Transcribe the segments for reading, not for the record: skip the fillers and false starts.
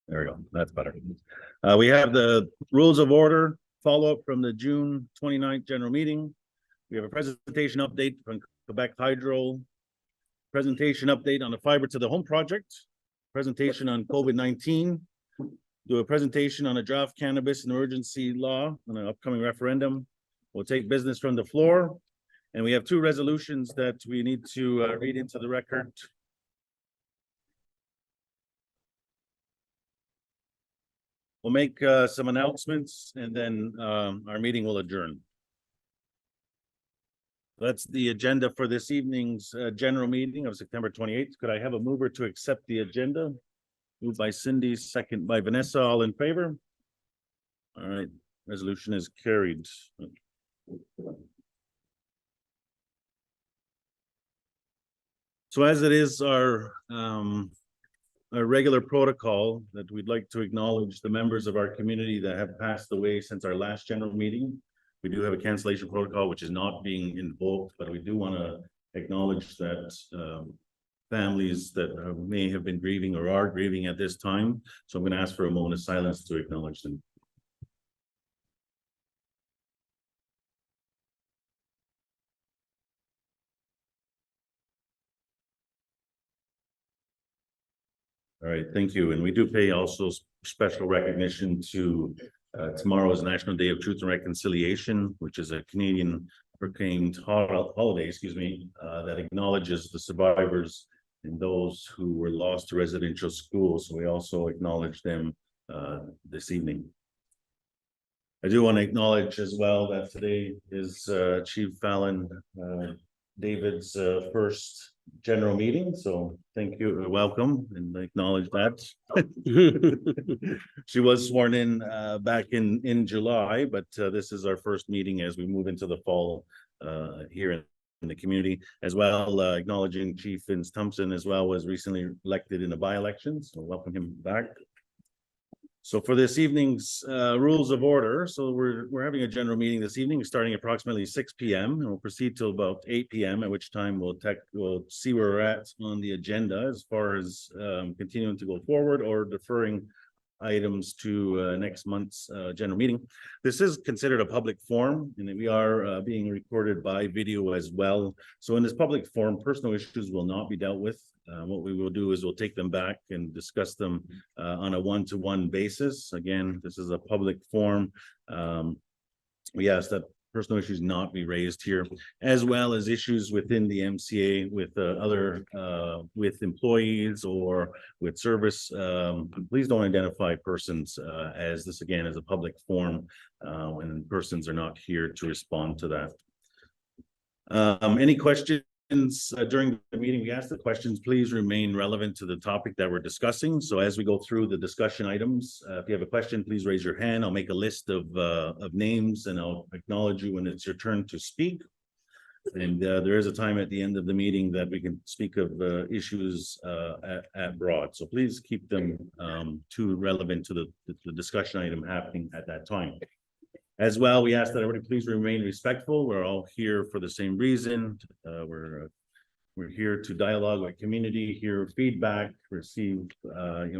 There we go. That's better. We have the rules of order follow-up from the June 29th general meeting. We have a presentation update from Quebec Hydro, presentation update on the fiber to the home project, presentation on COVID-19, do a presentation on a draft cannabis and emergency law on an upcoming referendum. We'll take business from the floor, and we have two resolutions that we need to read into the record. We'll make some announcements, and then our meeting will adjourn. That's the agenda for this evening's general meeting of September 28th. Could I have a mover to accept the agenda? Moved by Cindy, second by Vanessa. All in favor? All right, resolution is carried. So as it is our regular protocol that we'd like to acknowledge the members of our community that have passed away since our last general meeting. We do have a cancellation protocol, which is not being invoked, but we do want to acknowledge that families that may have been grieving or are grieving at this time. So I'm going to ask for a moment of silence to acknowledge them. All right, thank you. And we do pay also special recognition to tomorrow is National Day of Truth and Reconciliation, which is a Canadian proclaimed holiday, that acknowledges the survivors and those who were lost to residential schools. So we also acknowledge them this evening. I do want to acknowledge as well that today is Chief Fallon David's first general meeting, so thank you, welcome, and acknowledge that. She was sworn in back in July, but this is our first meeting as we move into the fall here in the community, as well. Acknowledging Chief Vince Thompson as well, was recently elected in a by-election, so welcome him back. So for this evening's rules of order, so we're having a general meeting this evening starting approximately 6 p.m. and we'll proceed till about 8 p.m. at which time we'll see where we're at on the agenda as far as continuing to go forward or deferring items to next month's general meeting. This is considered a public forum, and we are being recorded by video as well. So in this public forum, personal issues will not be dealt with. What we will do is we'll take them back and discuss them on a one-to-one basis. Again, this is a public forum. We ask that personal issues not be raised here, as well as issues within the MCA with with employees or with service. Please don't identify persons as this again is a public forum, and persons are not here to respond to that. Any questions? During the meeting, we ask the questions please remain relevant to the topic that we're discussing. So as we go through the discussion items, if you have a question, please raise your hand. I'll make a list of names and I'll acknowledge you when it's your turn to speak. And there is a time at the end of the meeting that we can speak of issues at broad. So please keep them too relevant to the discussion item happening at that time. As well, we ask that everybody please remain respectful. We're all here for the same reason. We're here to dialogue with community, hear feedback, receive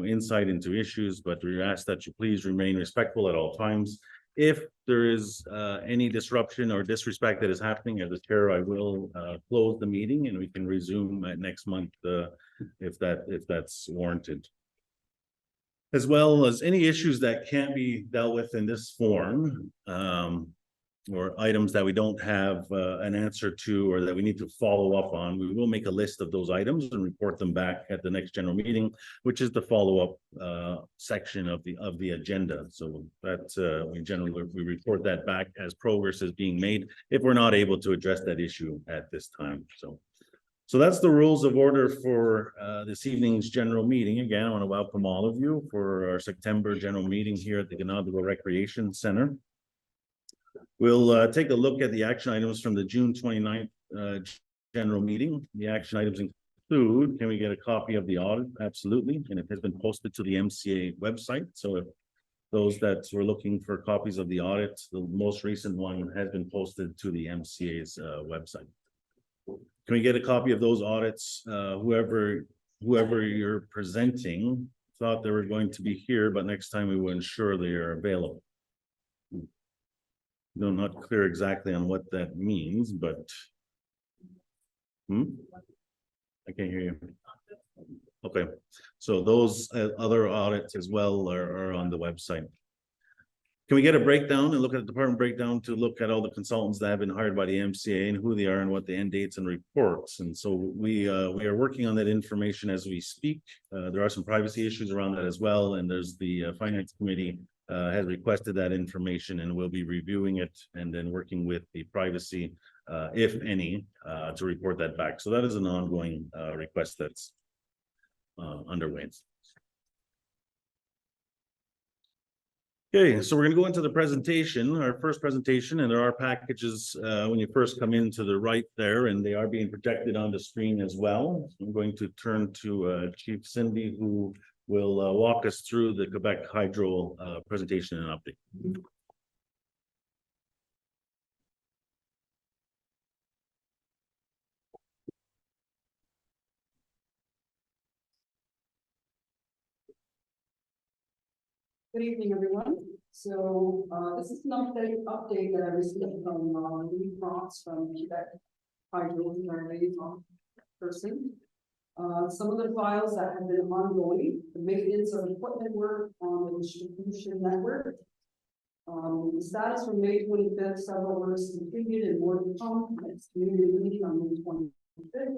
insight into issues, but we ask that you please remain respectful at all times. If there is any disruption or disrespect that is happening as a chair, I will close the meeting and we can resume next month if that's warranted. As well as any issues that can't be dealt with in this form, or items that we don't have an answer to or that we need to follow up on, we will make a list of those items and report them back at the next general meeting, which is the follow-up section of the agenda. So that we report that back as progress is being made if we're not able to address that issue at this time. So that's the rules of order for this evening's general meeting. Again, I want to welcome all of you for our September general meeting here at the Kana Recreation Center. We'll take a look at the action items from the June 29th general meeting. The action items include, can we get a copy of the audit? Absolutely. And it has been posted to the MCA website. So if those that were looking for copies of the audit, the most recent one has been posted to the MCA's website. Can we get a copy of those audits? Whoever you're presenting, thought they were going to be here, but next time we will ensure they are available. No, not clear exactly on what that means, but I can't hear you. Okay, so those other audits as well are on the website. Can we get a breakdown and look at the department breakdown to look at all the consultants that have been hired by the MCA and who they are and what the end dates and reports? And so we are working on that information as we speak. There are some privacy issues around that as well. And there's the finance committee has requested that information, and we'll be reviewing it and then working with the privacy, if any, to report that back. So that is an ongoing request that's underway. Okay, so we're going to go into the presentation, our first presentation, and there are packages when you first come in to the right there, and they are being projected on the screen as well. I'm going to turn to Chief Cindy, who will walk us through the Quebec Hydro presentation and update. Good evening, everyone. So this is an update that I received from Lee Ross from Quebec Hydro, our liaison person. Some of the files that have been ongoing, the maintenance of equipment work on the distribution network. The status from May 25th, several works completed and more to come. Next community meeting on May 25th,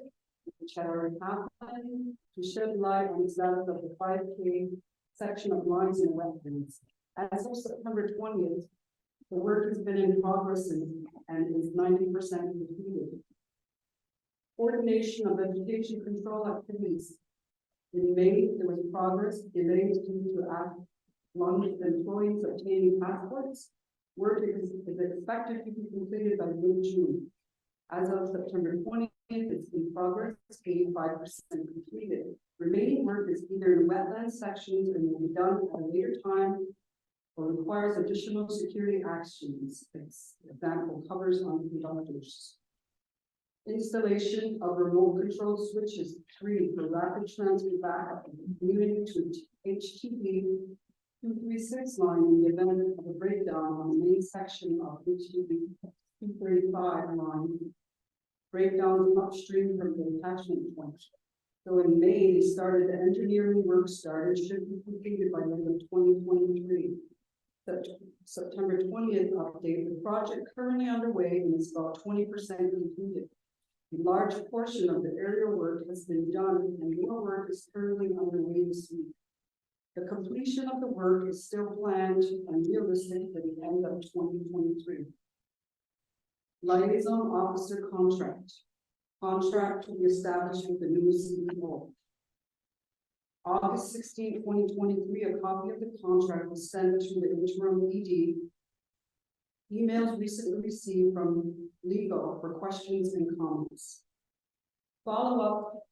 which had already happened, to shed light on the status of the 5K section of lines and wetlands. As of September 20th, the work has been in progress and is 90% completed. Coordination of vegetation control activities. In May, there was progress, delays due to long employees obtaining passports. Work is expected to be completed by mid-June. As of September 20th, it's in progress, 85% completed. Remaining work is either in wetland sections and will be done at a later time or requires additional security actions. Example, covers on conductors. Installation of remote control switches 3 for rapid transfer backup from the community to HTV 236 line in the event of a breakdown on the main section of HTV 235 line. Breakdowns upstream from the attachment point. So in May, they started the engineering work should be completed by the end of 2023. September 20th update, the project currently underway and is about 20% completed. A large portion of the aerial work has been done and more work is currently underway this week. The completion of the work is still planned and realistic for the end of 2023. Liaison officer contract. Contract to be established with the new CEO. August 16, 2023, a copy of the contract was sent to the interim ED. Emails recently received from legal for questions and comments. Follow-up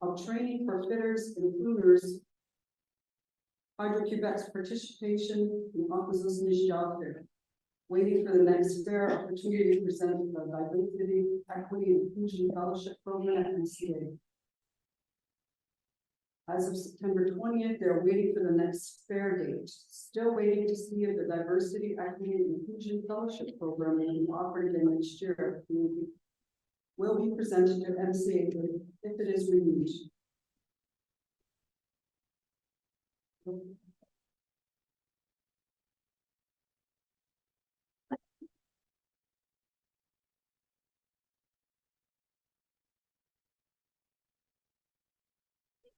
of training for fitters and pruners. Hydro-Quebec's participation in Akwesasne job fair. Waiting for the next fair opportunity to present the Diversity, Equity, and Inclusion Fellowship Program at MCA. As of September 20th, they're waiting for the next fair date. Still waiting to see if the Diversity, Equity, and Inclusion Fellowship Program will be offered again next year. Will be presented to MCA if it is renewed.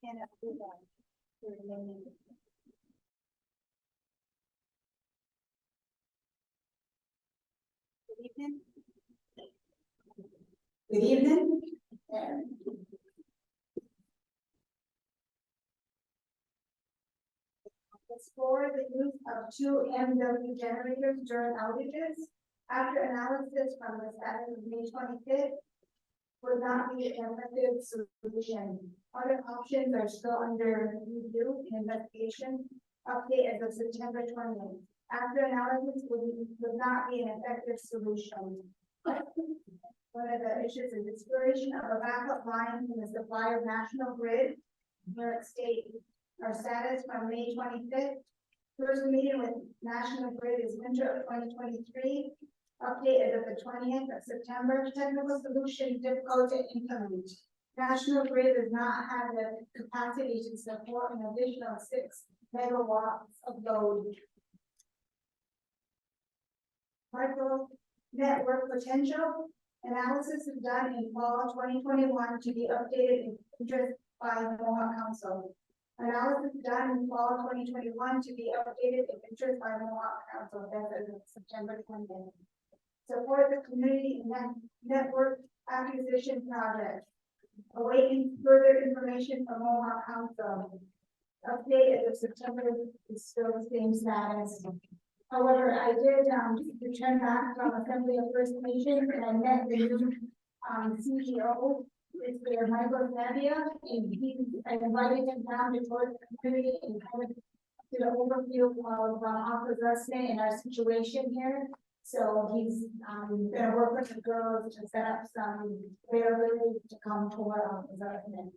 Good evening. Good evening. Explore the use of 2 MW generators during outages. After analysis from the status of May 25th, would not be an effective solution. Other options are still under review and investigation. Update as of September 20th. After analysis would not be an effective solution. One of the issues is exploration of a backup line from the supplier National Grid, New York State. our status from May 25th. First meeting with National Grid is winter of 2023. Update as of the 20th of September. Technical solution difficult to implement. National Grid does not have the capacity to support an additional 6 megawatts of load. Hydro network potential analysis is done in fall 2021 to be updated in interest by Mohawk Council. Analysis done in fall 2021 to be updated in interest by Mohawk Council. That's as of September 20th. Support the community network acquisition project. Awaiting further information from Mohawk Council. Update as of September is still the same status. However, I did return back from Assembly of First Nations and I met the new CEO. It's their Michael Navia, and I invited him down to tour the community and kind of do an overview of Akwesasne and our situation here. So he's gonna work with the girls to set up some availability to come tour Akwesasne.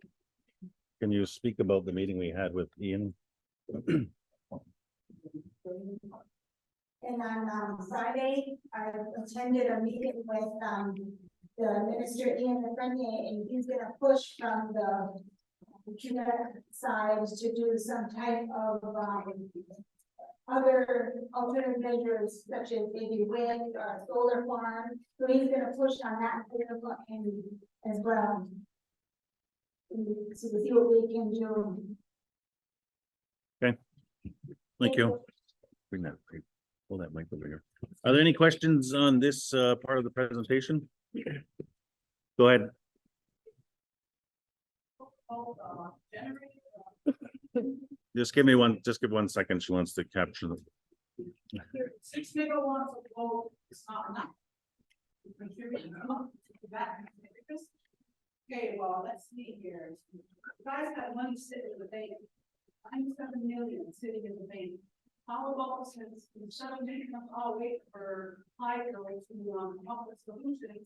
Can you speak about the meeting we had with Ian? And on Friday, I attended a meeting with the Minister Ian Lefrenier, and he's gonna push from the Quebec side to do some type of other alternative measures such as maybe wind or solar farm. So he's gonna push on that end as well. So to see what we can do. Thank you. Bring that, pull that mic over here. Are there any questions on this part of the presentation? Go ahead. Just give 1 second. She wants to capture them. 6 megawatts of load is not enough. Contributing to that. Okay, well, let's see here. You guys got money sitting in the bank. 97 million sitting in the bank. How about since instead of making us all wait for hydro to come up with solutions,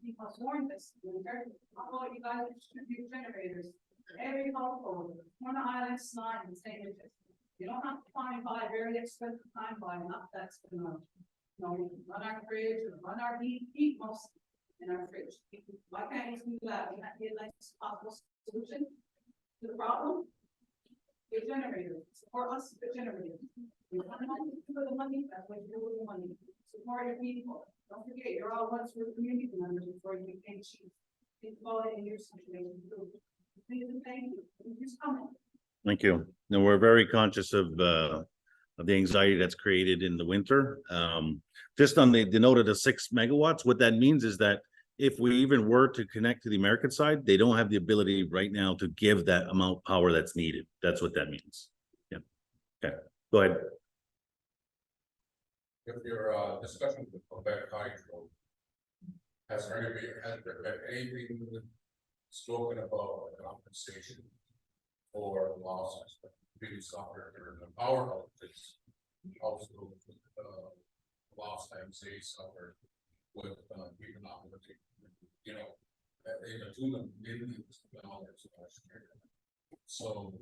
keep us warm this winter? How about you guys distribute generators for every household? One island slide and same interest. You don't have to buy very expensive enough that's gonna, run our fridge or run our heat most in our fridge. Why can't you do that? We have to get like possible solution to the problem. Your generators, support us with generators. You want money for the money, that's what you do with the money. Support your people. Don't forget, you're all once for community members before you can choose. Think about it in your situation. Thank you. Just comment. Thank you. Now, we're very conscious of the anxiety that's created in the winter. Just on the note of the 6 megawatts, what that means is that if we even were to connect to the American side, they don't have the ability right now to give that amount of power that's needed. That's what that means. Yeah. Okay, go ahead. If your discussion with Quebec Hydro, has there been anything spoken about compensation for losses, being suffered during the power outages? Also, loss MCA suffered with economic, in a tune of millions of dollars last year. So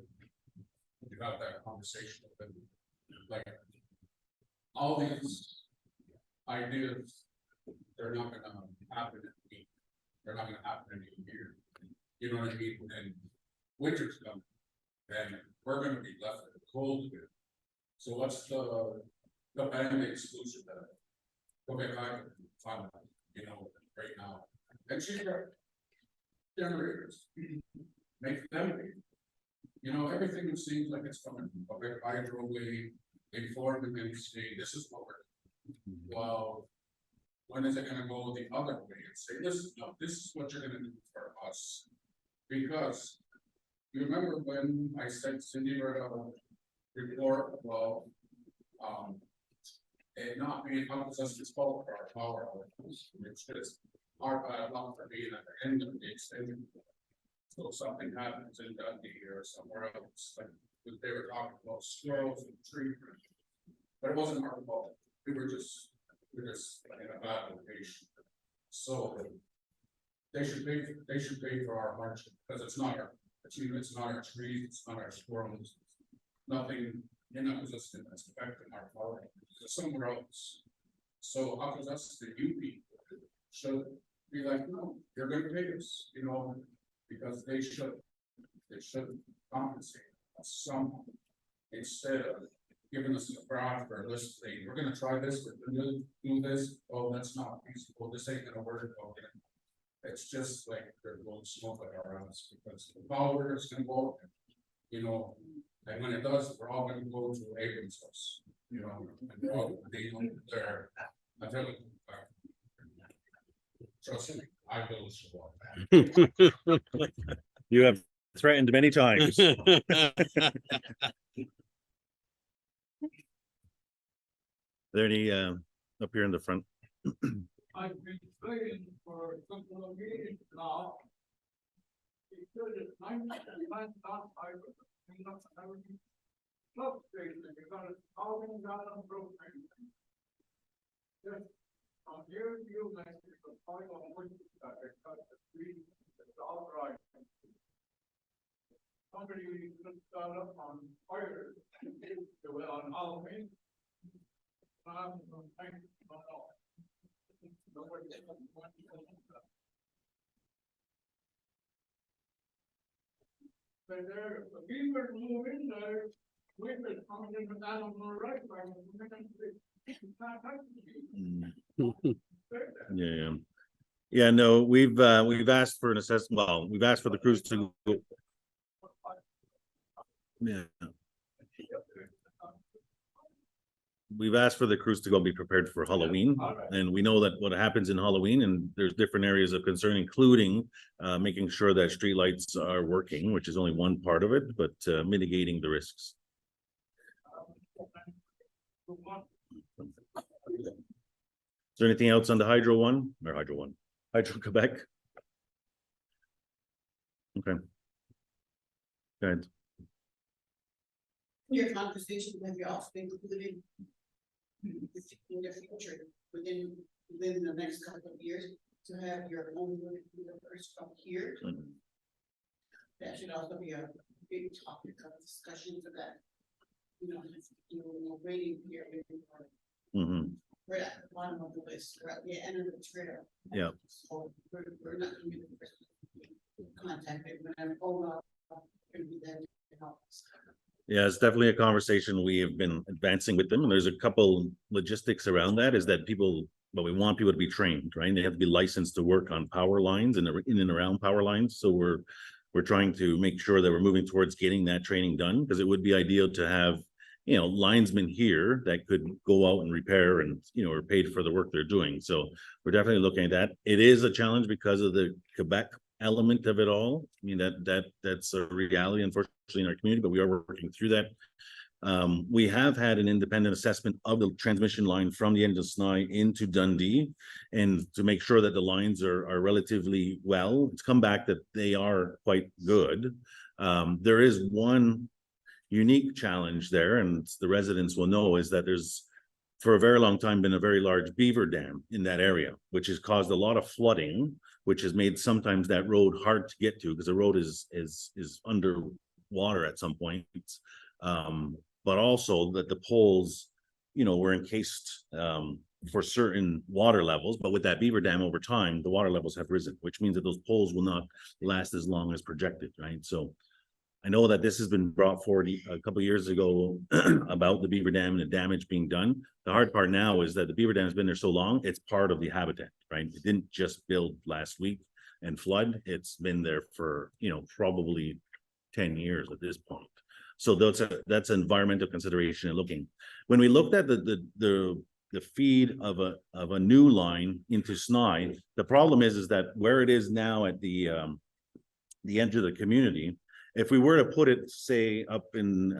you have that conversation with them, like all these ideas, they're not gonna happen in a week. They're not gonna happen in a year. You know what I mean? And winter's coming, and we're gonna be left in the cold again. So what's the band-aid solution that Quebec I can find, right now? And she's got generators, make them, everything seems like it's coming from Quebec Hydro way, informed the ministry, this is what we're, well, when is it gonna go the other way and say, this is what you're gonna do for us? Because you remember when I sent Cindy a report about it not being Akwesasne's fault for our power outages, which is our bad luck for being at the end of the extension. So something happens in Dundee or somewhere else, like they were talking about squirrels and tree branches, but it wasn't our fault. We were just in a bad location. So they should pay for our hardship, because it's not our trees, it's not our squirrels, it's nothing in Akwesasne that's affecting our quality, it's somewhere else. So Akwesasne, the you people should be like, no, you're gonna pay us, you know, because they should compensate us some, instead of giving us a grant for this thing, we're gonna try this, we're gonna do this, oh, that's not feasible, this ain't gonna work, okay. It's just like they're blowing smoke at our ass, because the power is gonna go, you know, and when it does, we're all gonna go to Abrams house, you know, and we're all dealing there. I tell you, trust me, I will support that. You have threatened many times. There any up here in the front? I've been saying for a couple of years now. Because it's 99 times I was clean up and everything. Substation, because it's all been done on propane. Just on here, you mentioned the point on which that it cut the street, it's all right. Somebody just got up on fire, on Halloween. Thank you. But there, we were moving there, we were coming with animal rights. Yeah. Yeah, no, we've asked for an assessment, well, we've asked for the crews to go. Yeah. We've asked for the crews to go be prepared for Halloween, and we know that what happens in Halloween, and there's different areas of concern, including making sure that streetlights are working, which is only one part of it, but mitigating the risks. Is there anything else on the Hydro Quebec? Okay. Go ahead. Your conversation with you also included in the future, within the next couple of years, to have your own universe from here. That should also be a big topic of discussion for that. You know, waiting period. We're at the bottom of the list, we're at the end of the trail. Yeah. So we're not gonna be the first contacted when I'm gonna be there to help us. Yeah, it's definitely a conversation we have been advancing with them, and there's a couple logistics around that. Is that people, but we want people to be trained, right? They have to be licensed to work on power lines and in and around power lines. So we're trying to make sure that we're moving towards getting that training done, because it would be ideal to have, you know, linesmen here that could go out and repair and, you know, are paid for the work they're doing. So we're definitely looking at that. It is a challenge because of the Quebec element of it all. I mean, that's a reality, unfortunately, in our community, but we are working through that. We have had an independent assessment of the transmission line from the end of Sny into Dundee, and to make sure that the lines are relatively well. It's come back that they are quite good. There is one unique challenge there, and the residents will know, is that there's for a very long time been a very large beaver dam in that area, which has caused a lot of flooding, which has made sometimes that road hard to get to, because the road is under water at some points. But also that the poles, you know, were encased for certain water levels, but with that beaver dam over time, the water levels have risen, which means that those poles will not last as long as projected, right? So I know that this has been brought forward a couple of years ago about the beaver dam and the damage being done. The hard part now is that the beaver dam has been there so long, it's part of the habitat, right? It didn't just build last week and flood. It's been there for, you know, probably 10 years at this point. So that's an environmental consideration and looking. When we looked at the feed of a new line into Sny, the problem is that where it is now at the edge of the community, if we were to put it, say, up in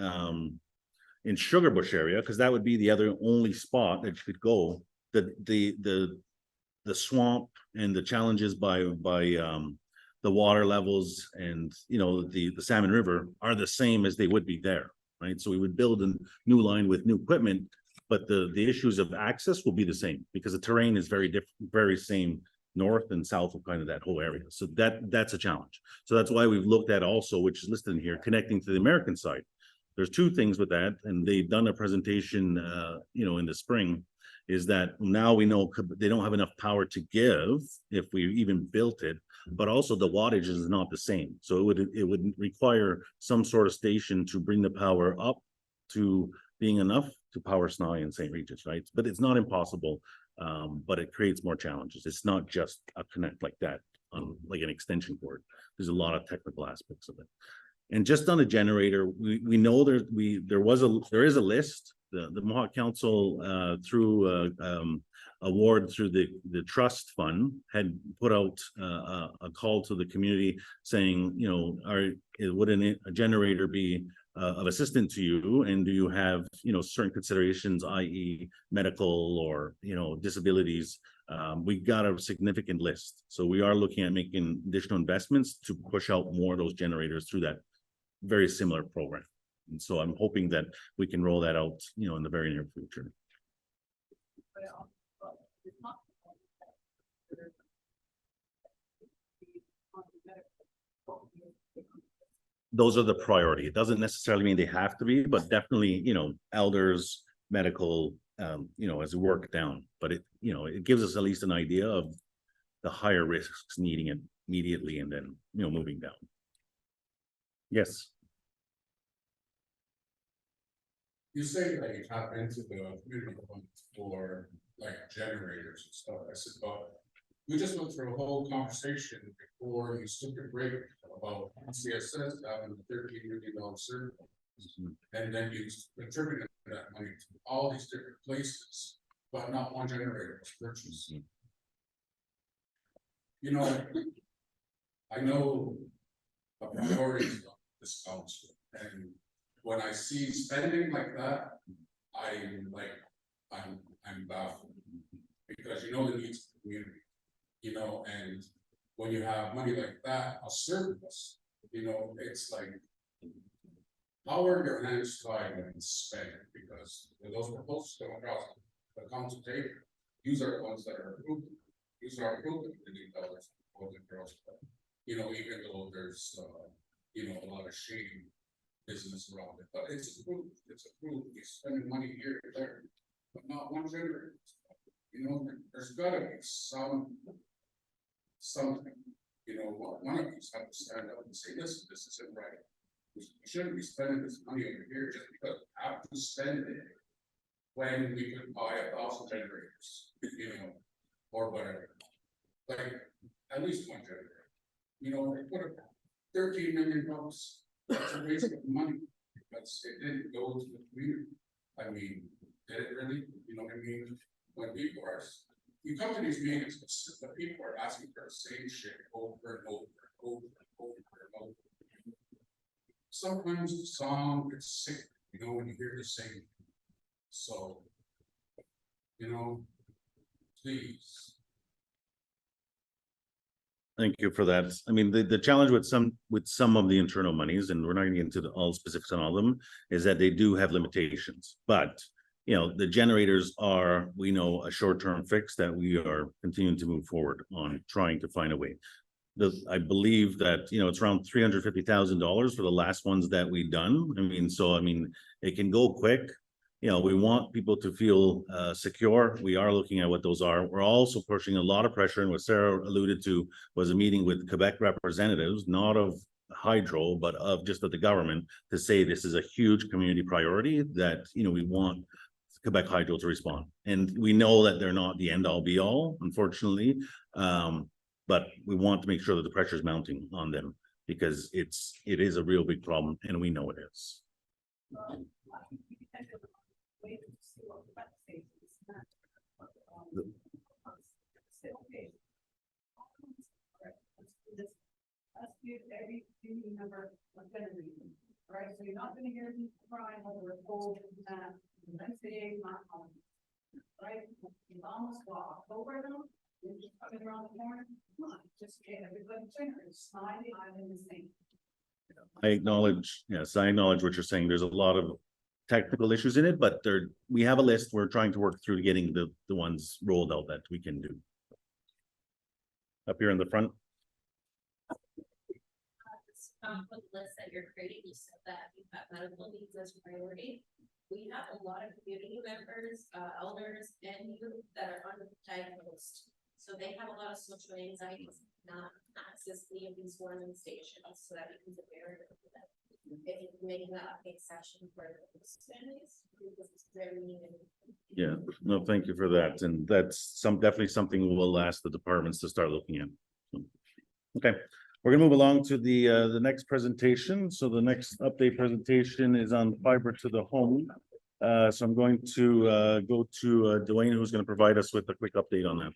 Sugarbush area, because that would be the other only spot that you could go, the swamp and the challenges by the water levels and, you know, the Salmon River are the same as they would be there, right? So we would build a new line with new equipment, but the issues of access will be the same, because the terrain is very different, very same north and south of kind of that whole area. So that's a challenge. So that's why we've looked at also, which is listed in here, connecting to the American side. there's two things with that, and they've done a presentation, in the spring, is that now we know they don't have enough power to give if we even built it, but also the wattage is not the same. So it would require some sort of station to bring the power up to being enough to power Snai and St. Regis, right? But it's not impossible, but it creates more challenges. It's not just a connect like that on like an extension cord. There's a lot of technical aspects of it. And just on a generator, we know there is a list. The Mohawk Council through award through the trust fund had put out a call to the community saying, would a generator be of assistance to you, and do you have certain considerations, i.e. medical or disabilities? We got a significant list, so we are looking at making additional investments to push out more of those generators through that very similar program. And so I'm hoping that we can roll that out, in the very near future. Those are the priority. It doesn't necessarily mean they have to be, but definitely, elders, medical, as we work down. But it gives us at least an idea of the higher risks needing it immediately and then, moving down. Yes. You say that you tap into the community funds for like generators and stuff. I said, but we just went through a whole conversation before you took a break about CSS having a $13 million surplus. And then you contributed that money to all these different places, but not one generator was purchased. I know the priorities of this council, and when I see spending like that, I'm baffled, because the needs of the community, and when you have money like that, a surplus, it's like, how are your hands tied and spent? Because when those proposals come across the council table, these are the ones that are approved. These are approved in the dollars, even though there's a lot of shady business around it, but it's approved. It's approved. You're spending money here or there, but not one generator. There's got to be something. One of these have to stand up and say, listen, this isn't right. We shouldn't be spending this money over here just because we have to spend it when we could buy 1,000 generators, or whatever. Like at least one generator. They put a $13 million. That's a waste of money, because it didn't go to the community. I mean, did it really? You know what I mean? When people are, you come to these meetings, the people are asking for the same shit over and over and over and over and over. Sometimes the song gets sick, when you hear the same. So, please. Thank you for that. I mean, the challenge with some of the internal monies, and we're not going to get into all specifics on all of them, is that they do have limitations. But the generators are, we know, a short-term fix that we are continuing to move forward on trying to find a way. I believe that it's around $350,000 for the last ones that we've done. It can go quick. We want people to feel secure. We are looking at what those are. We're also pushing a lot of pressure, and what Sarah alluded to was a meeting with Quebec representatives, not of hydro, but of just of the government, to say this is a huge community priority that we want Quebec Hydro to respond. And we know that they're not the end all be all, unfortunately, but we want to make sure that the pressure is mounting on them, because it is a real big problem, and we know it is. Every community member right? So you're not going to hear me crying over a cold MCA not home, right? It's almost October now. You're just coming around the corner. Come on, just get everybody together. Slide the island and sing. I acknowledge, yes, I acknowledge what you're saying. There's a lot of technical issues in it, but we have a list. We're trying to work through getting the ones rolled out that we can do. Up here in the front. with the list that you're creating, you said that you've got medical needs as a priority. We have a lot of community members, elders and youth that are undiagnosed. So they have a lot of social anxiety, not access any of these warming stations, so that becomes a barrier for them. If you can make that a section for those families, because it's very needed. Yeah, no, thank you for that. And that's definitely something we'll ask the departments to start looking at. Okay, we're gonna move along to the next presentation. So the next update presentation is on fiber to the home. So I'm going to go to Dwayne, who's gonna provide us with a quick update on that.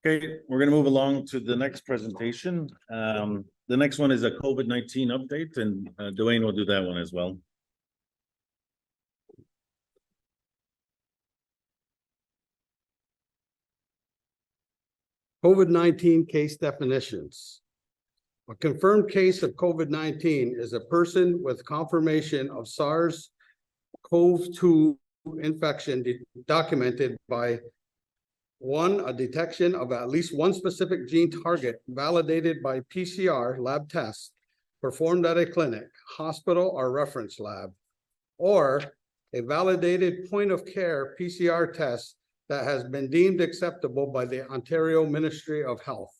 Okay, we're gonna move along to the next presentation. The next one is a COVID-19 update, and Dwayne will do that one as well. COVID-19 case definitions. A confirmed case of COVID-19 is a person with confirmation of SARS-CoV-2 infection documented by one, a detection of at least one specific gene target validated by PCR lab tests performed at a clinic, hospital, or reference lab, or a validated point of care PCR test that has been deemed acceptable by the Ontario Ministry of Health.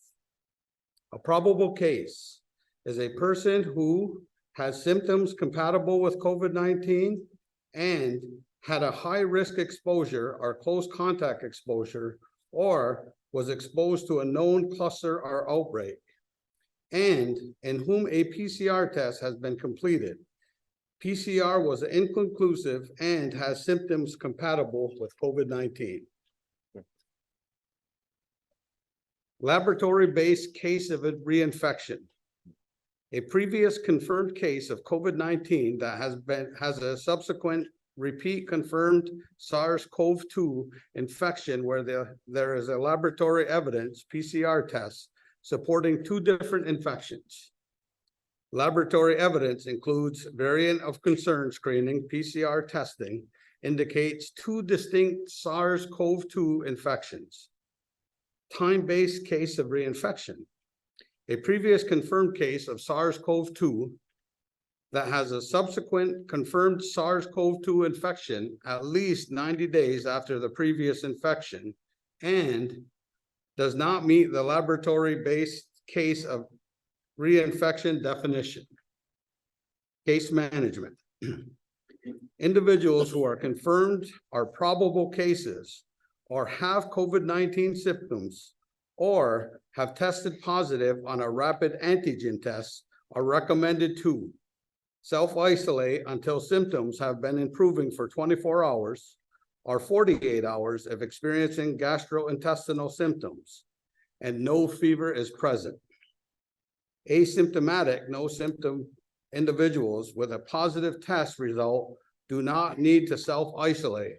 A probable case is a person who has symptoms compatible with COVID-19 and had a high-risk exposure or close contact exposure, or was exposed to a known cluster or outbreak, and in whom a PCR test has been completed. PCR was inconclusive and has symptoms compatible with COVID-19. Laboratory-based case of a reinfection. A previous confirmed case of COVID-19 that has a subsequent repeat confirmed SARS-CoV-2 infection where there is a laboratory evidence PCR test supporting two different infections. Laboratory evidence includes variant of concern screening PCR testing indicates two distinct SARS-CoV-2 infections. Time-based case of reinfection. A previous confirmed case of SARS-CoV-2 that has a subsequent confirmed SARS-CoV-2 infection at least 90 days after the previous infection and does not meet the laboratory-based case of reinfection definition. Case management. Individuals who are confirmed are probable cases or have COVID-19 symptoms or have tested positive on a rapid antigen test are recommended to self-isolate until symptoms have been improving for 24 hours or 48 hours if experiencing gastrointestinal symptoms and no fever is present. Asymptomatic, no symptom individuals with a positive test result do not need to self-isolate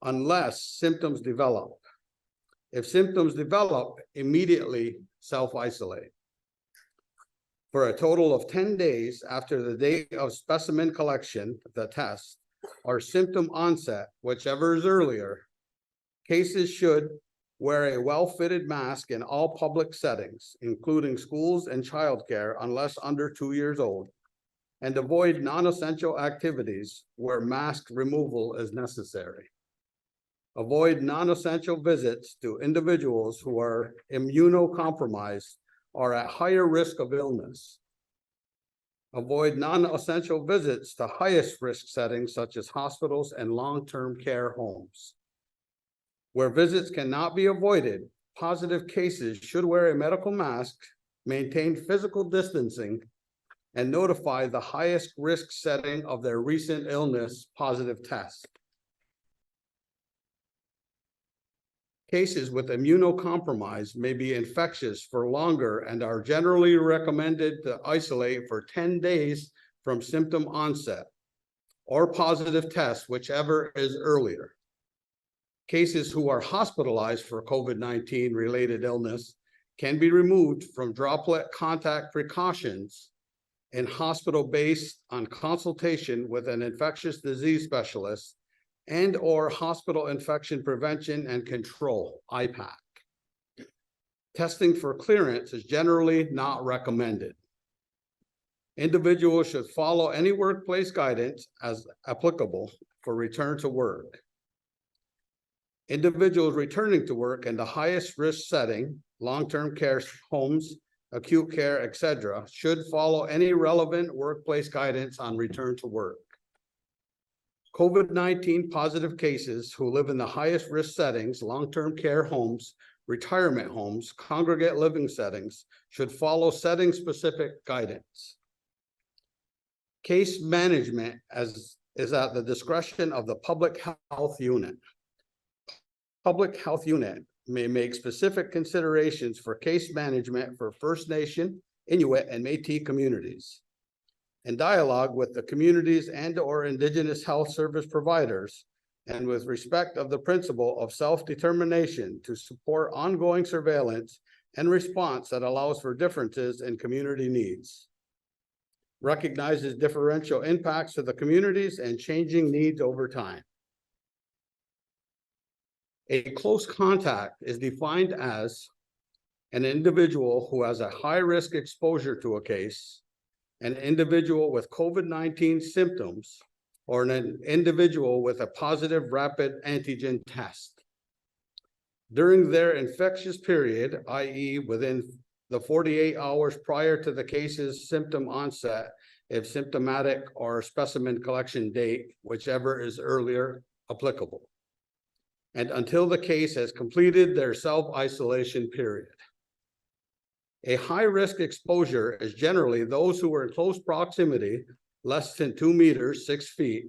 unless symptoms develop. If symptoms develop, immediately self-isolate. For a total of 10 days after the date of specimen collection, the test, or symptom onset, whichever is earlier, cases should wear a well-fitted mask in all public settings, including schools and childcare unless under 2 years old, and avoid non-essential activities where mask removal is necessary. Avoid non-essential visits to individuals who are immunocompromised or at higher risk of illness. Avoid non-essential visits to highest risk settings such as hospitals and long-term care homes. Where visits cannot be avoided, positive cases should wear a medical mask, maintain physical distancing, and notify the highest risk setting of their recent illness positive test. Cases with immunocompromise may be infectious for longer and are generally recommended to isolate for 10 days from symptom onset or positive test, whichever is earlier. Cases who are hospitalized for COVID-19 related illness can be removed from droplet contact precautions in hospital based on consultation with an infectious disease specialist and or hospital infection prevention and control, IPAC. Testing for clearance is generally not recommended. Individuals should follow any workplace guidance as applicable for return to work. Individuals returning to work in the highest risk setting, long-term care homes, acute care, etc., should follow any relevant workplace guidance on return to work. COVID-19 positive cases who live in the highest risk settings, long-term care homes, retirement homes, congregate living settings, should follow setting-specific guidance. Case management is at the discretion of the public health unit. Public health unit may make specific considerations for case management for First Nation, Inuit, and Métis communities. In dialogue with the communities and/or Indigenous health service providers, and with respect of the principle of self-determination to support ongoing surveillance and response that allows for differences in community needs. Recognizes differential impacts to the communities and changing needs over time. A close contact is defined as an individual who has a high-risk exposure to a case, an individual with COVID-19 symptoms, or an individual with a positive rapid antigen test. During their infectious period, i.e. within the 48 hours prior to the case's symptom onset, if symptomatic, or specimen collection date, whichever is earlier applicable, and until the case has completed their self-isolation period. A high-risk exposure is generally those who are in close proximity, less than 2 meters, 6 feet,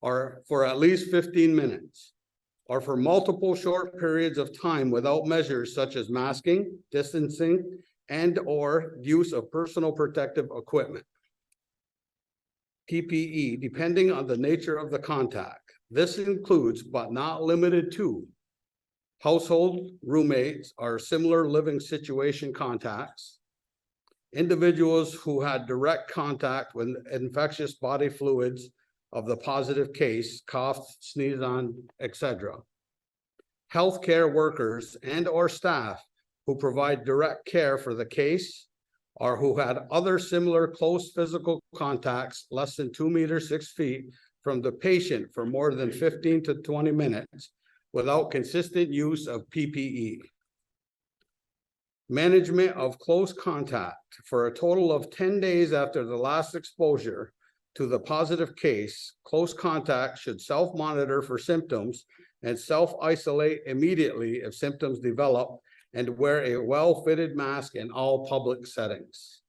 or for at least 15 minutes, or for multiple short periods of time without measures such as masking, distancing, and/or use of personal protective equipment. PPE, depending on the nature of the contact. This includes, but not limited to, household roommates or similar living situation contacts, individuals who had direct contact with infectious body fluids of the positive case, cough, sneeze on, etc. Healthcare workers and/or staff who provide direct care for the case, or who had other similar close physical contacts less than 2 meters, 6 feet from the patient for more than 15 to 20 minutes without consistent use of PPE. Management of close contact for a total of 10 days after the last exposure to the positive case. Close contact should self-monitor for symptoms and self-isolate immediately if symptoms develop, and wear a well-fitted mask in all public settings.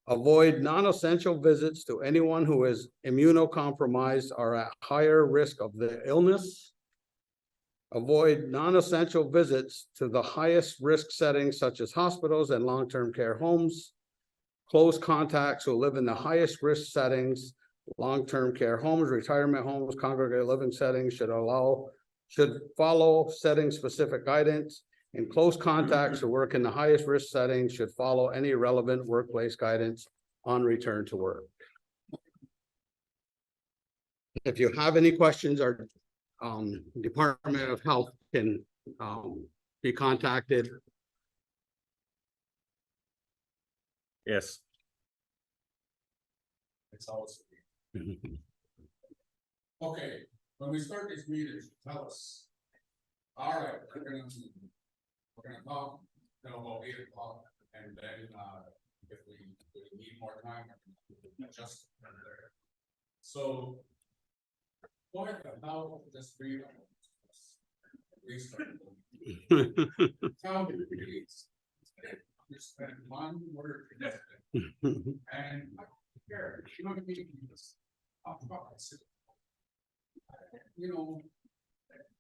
Avoid non-essential visits to anyone who is immunocompromised or at higher risk of the illness. Avoid non-essential visits to the highest risk settings such as hospitals and long-term care homes. Close contacts who live in the highest risk settings, long-term care homes, retirement homes, congregate living settings should follow setting-specific guidance. And close contacts who work in the highest risk settings should follow any relevant workplace guidance on return to work. If you have any questions, our Department of Health can be contacted. Yes. It's always. Okay, when we start these meetings, tell us. All right, we're gonna talk till about 8 o'clock, and then if we need more time, we can adjust from there. So what about this freedom? Tell me, please. You spend one word and I don't care. You know what I mean? You know,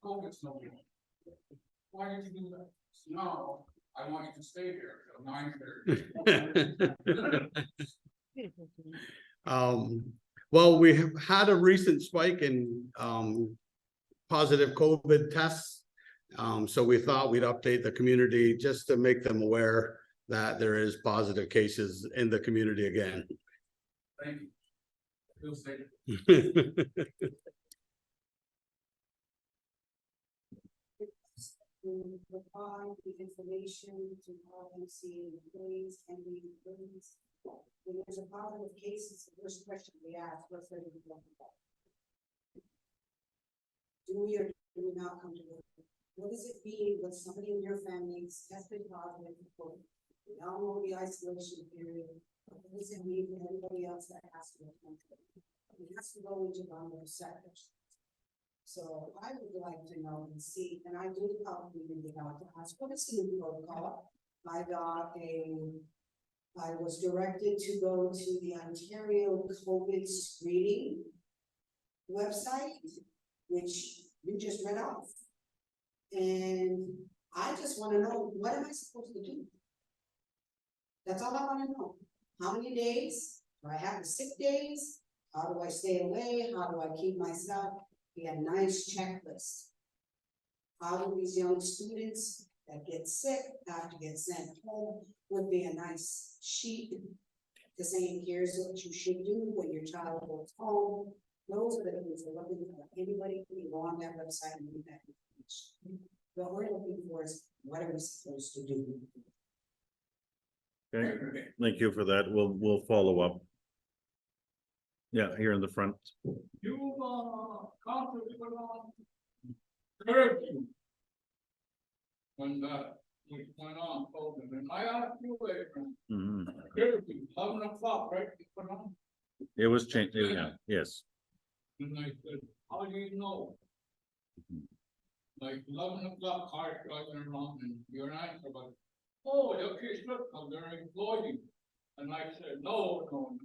COVID's no good. Why did you do that? No, I want you to stay here till 9:30. Well, we have had a recent spike in positive COVID tests. So we thought we'd update the community just to make them aware that there is positive cases in the community again. Thank you. Feel safe. Provide the information to all MCA employees and the employees. When there's a positive case, it's the first question we ask, what's the result of that? Do we or do we not come to work? What does it mean when somebody in your family is tested positive for COVID? We all know the isolation period. What does it mean for everybody else that has to come to work? It has to go into other sectors. So I would like to know and see, and I do probably need to ask, what is the new protocol? I was directed to go to the Ontario COVID screening website, which you just read off. And I just wanna know, what am I supposed to do? That's all I wanna know. How many days? Do I have the sick days? How do I stay away? How do I keep myself? Be a nice checklist. How do these young students that get sick have to get sent home? Would be a nice sheet. The same, here's what you should do when your child goes home. Those are the things we're looking for. Anybody can go on that website and do that information. What we're looking for is, what are we supposed to do? Okay, thank you for that. We'll follow up. Yeah, here in the front. You, council put on curfew. When we went on COVID, and I asked you, Mhm. curfew, 11 o'clock, right, you put on? It was changed, yeah, yes. And I said, how do you know? Like 11 o'clock, cars driving around and you're answer about, oh, your kids look, they're employed. And I said, no.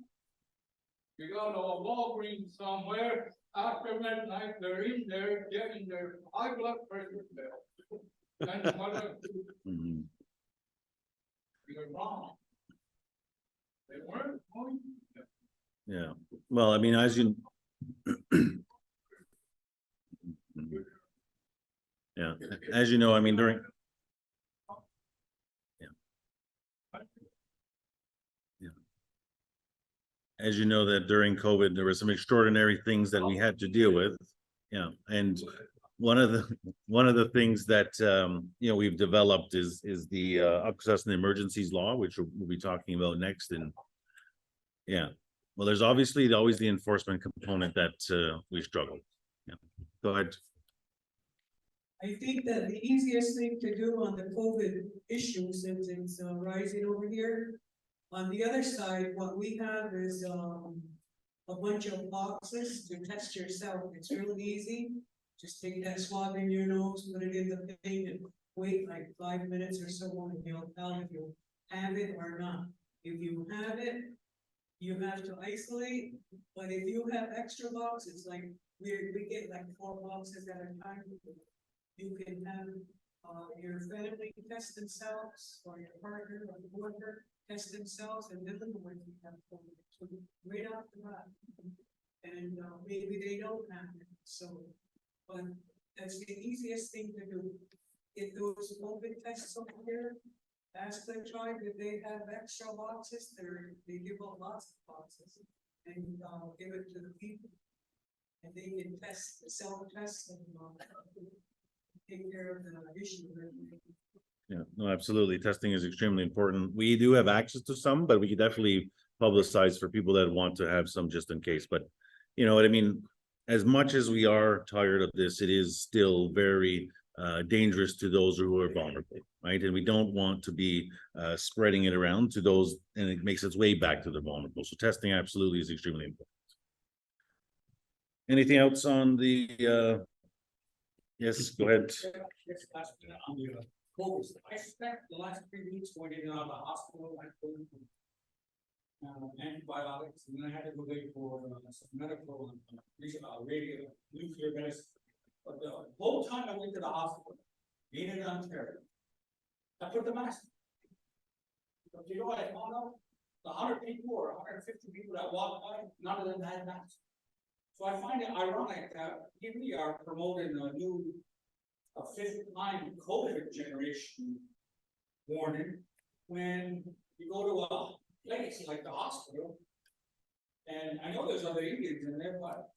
You go to a Walgreens somewhere, after midnight, they're in there getting their high blood pressure bill. And what Mhm. you're wrong. They weren't going. Yeah, well, I mean, as you. Yeah, as you know, I mean, during. Yeah. As you know, that during COVID, there were some extraordinary things that we had to deal with. Yeah, and one of the things that we've developed is the Akwesasne Emergencies Law, which we'll be talking about next. And yeah, well, there's obviously always the enforcement component that we struggle. Yeah, go ahead. I think that the easiest thing to do on the COVID issue, since it's rising over here. On the other side, what we have is a bunch of boxes to test yourself. It's really easy. Just take that swab in your nose, put it in the thing and wait like 5 minutes or so, and you'll tell if you have it or not. If you have it, you have to isolate, but if you have extra boxes, like we get like 4 boxes at a time. You can have your family test themselves, or your partner or whoever test themselves, and then when you have COVID, right off the bat. And maybe they don't have it, so, but that's the easiest thing to do. If those COVID tests over here, ask the tribe if they have extra boxes, they give out lots of boxes, and give it to the people. And they can test, self-test, and take care of the issue. Yeah, no, absolutely. Testing is extremely important. We do have access to some, but we could definitely publicize for people that want to have some just in case. But you know what I mean? As much as we are tired of this, it is still very dangerous to those who are vulnerable, right? And we don't want to be spreading it around to those, and it makes its way back to the vulnerable. So testing absolutely is extremely important. Anything else on the yes, go ahead. Yes, last minute on the COVID. I spent the last 3 weeks going in and out of the hospital, I told you, antibiotics, and then I had to go away for some medical radio nuclear medicine. But the whole time I went to the hospital, being in Ontario, I put the mask. But you know what I found out? The 100 people or 150 people that walked by, none of them had masks. So I find it ironic that here we are promoting a new, a 5th-line COVID generation warning, when you go to a place like the hospital, and I know there's other Indians in there, but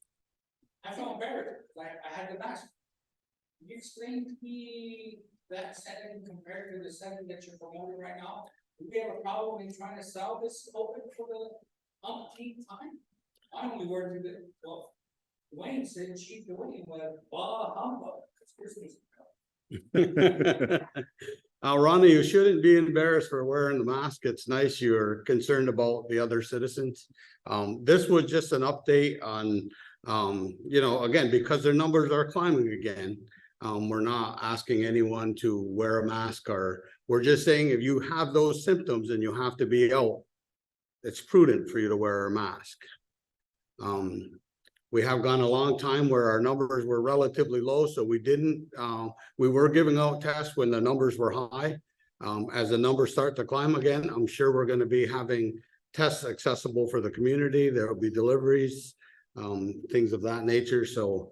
I felt embarrassed. I had the mask. Can you explain to me that setting compared to the setting that you're promoting right now? Do we have a problem in trying to sell this COVID for the umpteenth time? I only worked with it, well, Wayne said Chief Dwayne was bah humbug. Ronnie, you shouldn't be embarrassed for wearing the mask. It's nice you're concerned about the other citizens. This was just an update on, again, because their numbers are climbing again. We're not asking anyone to wear a mask, or we're just saying if you have those symptoms and you have to be out, it's prudent for you to wear a mask. We have gone a long time where our numbers were relatively low, so we didn't, we were giving out tests when the numbers were high. As the numbers start to climb again, I'm sure we're gonna be having tests accessible for the community. There will be deliveries, things of that nature. So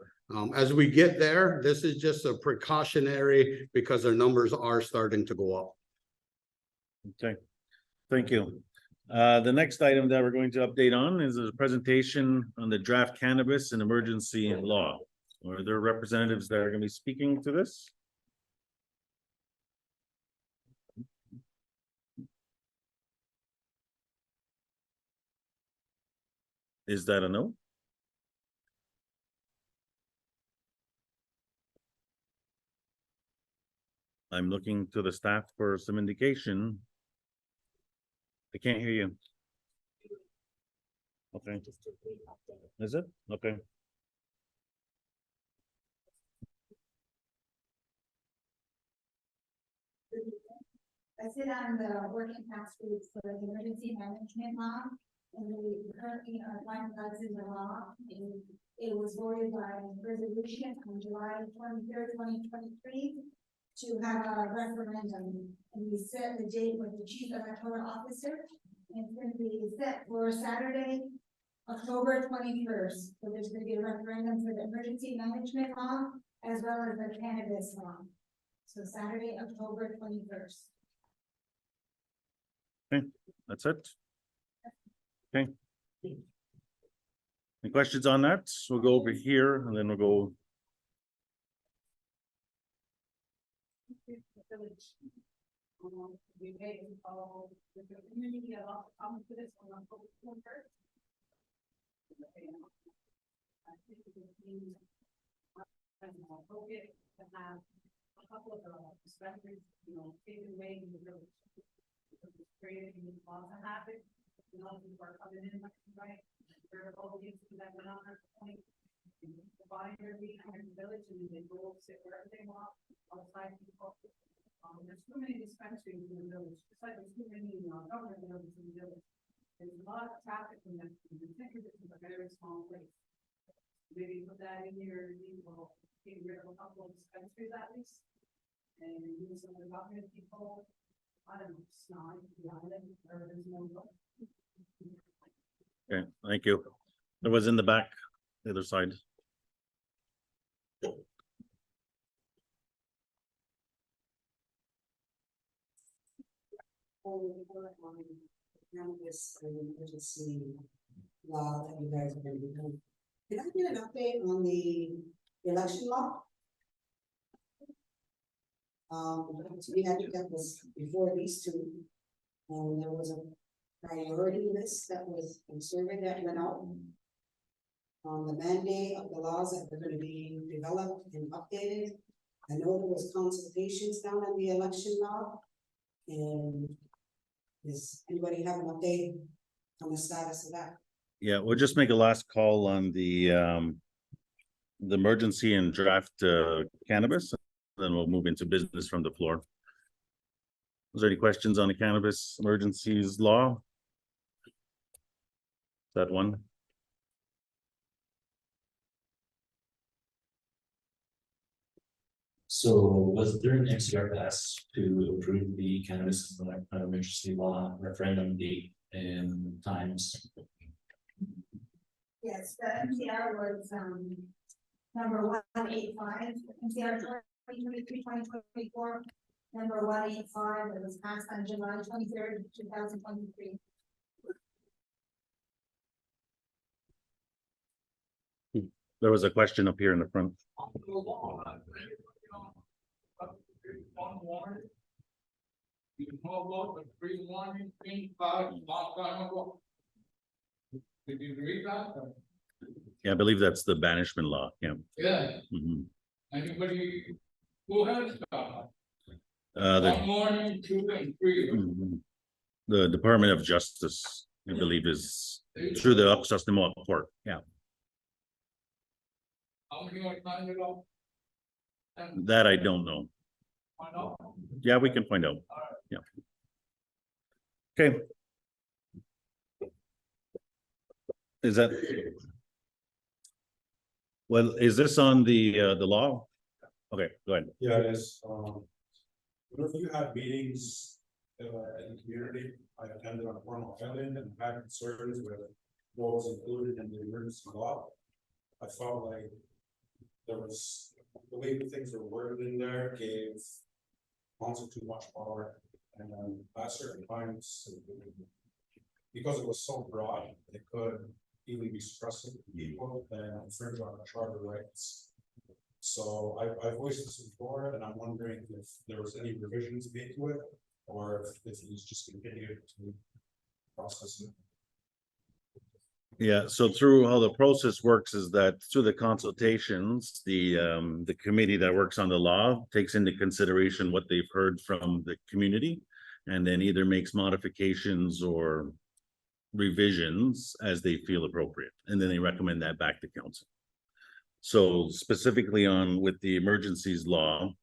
as we get there, this is just a precautionary because our numbers are starting to go up. Okay, thank you. The next item that we're going to update on is a presentation on the draft cannabis and emergency in law. Are there representatives that are gonna be speaking to this? Is that a no? I'm looking to the staff for some indication. I can't hear you. Okay. Is it? Okay. I sit on the working task group for the emergency management law, and we currently are finalizing the law, and it was voted by resolution on July 23rd, 2023, to have a referendum, and we set the date with the chief electoral officer, and it's gonna be set for Saturday, October 21st. So there's gonna be a referendum for the emergency management law as well as the cannabis law. So Saturday, October 21st. Okay, that's it. Okay. Any questions on that? We'll go over here and then we'll go. We made it all with the community, a lot of comments to this on October 21st. I think it would be appropriate to have a couple of dispensaries, taken away in the village. Creating these laws to happen, people are coming in, right? We're all used to that point. The body are being in the village and they go sit wherever they want, outside people. There's too many dispensaries in the village, just like there's too many, government buildings in the village. There's a lot of traffic in that, and I think this is a very small place. Maybe put that in your, get rid of a couple of dispensaries at least. And use some of the government people. I don't know, snide, the island, or there's no. Okay, thank you. There was in the back, the other side. Cannabis and emergency law that you guys are going to be doing. Can I get an update on the election law? We had to get this before these two, and there was a priority list that was a survey that went out on the mandate of the laws that were going to be developed and updated. I know there was consultations down on the election law, and does anybody have an update on the status of that? Yeah, we'll just make a last call on the emergency and draft cannabis. Then we'll move into business from the floor. Was there any questions on the cannabis emergencies law? That one? So was there an MCR pass to approve the cannabis emergency law referendum date and times? Yes, the MCR was, number 185, MCR 2023-2024, number 185, it was passed on July 23rd, 2023. There was a question up here in the front. One warning. You know about the free warning thing about long time ago? Did you read that? Yeah, I believe that's the banishment law. Yeah. Yeah, Mhm. anybody who has that? The One warning, 2 and 3. Mhm. The Department of Justice, I believe, is through the Akwesasne Mohawk court. Yeah, How many are signed it up? And that I don't know. I know. Yeah, we can find out. Yeah. Okay. Is that Well, is this on the law? Okay, go ahead. Yeah, it is, whenever you have meetings, in the community, I attended on Cornwall Island and had concerns with what was included in the emergency law. I felt like there was, the way that things were worded in there gave council too much power, and at certain times, because it was so broad, it could easily be suppressive to people and infringe on our charter rights. So I voiced this before, and I'm wondering if there was any revisions made to it, or if he's just continued to process it. Yeah, so through how the process works is that through the consultations, the committee that works on the law takes into consideration what they've heard from the community, and then either makes modifications or revisions as they feel appropriate, and then they recommend that back to council. So specifically on with the emergencies law,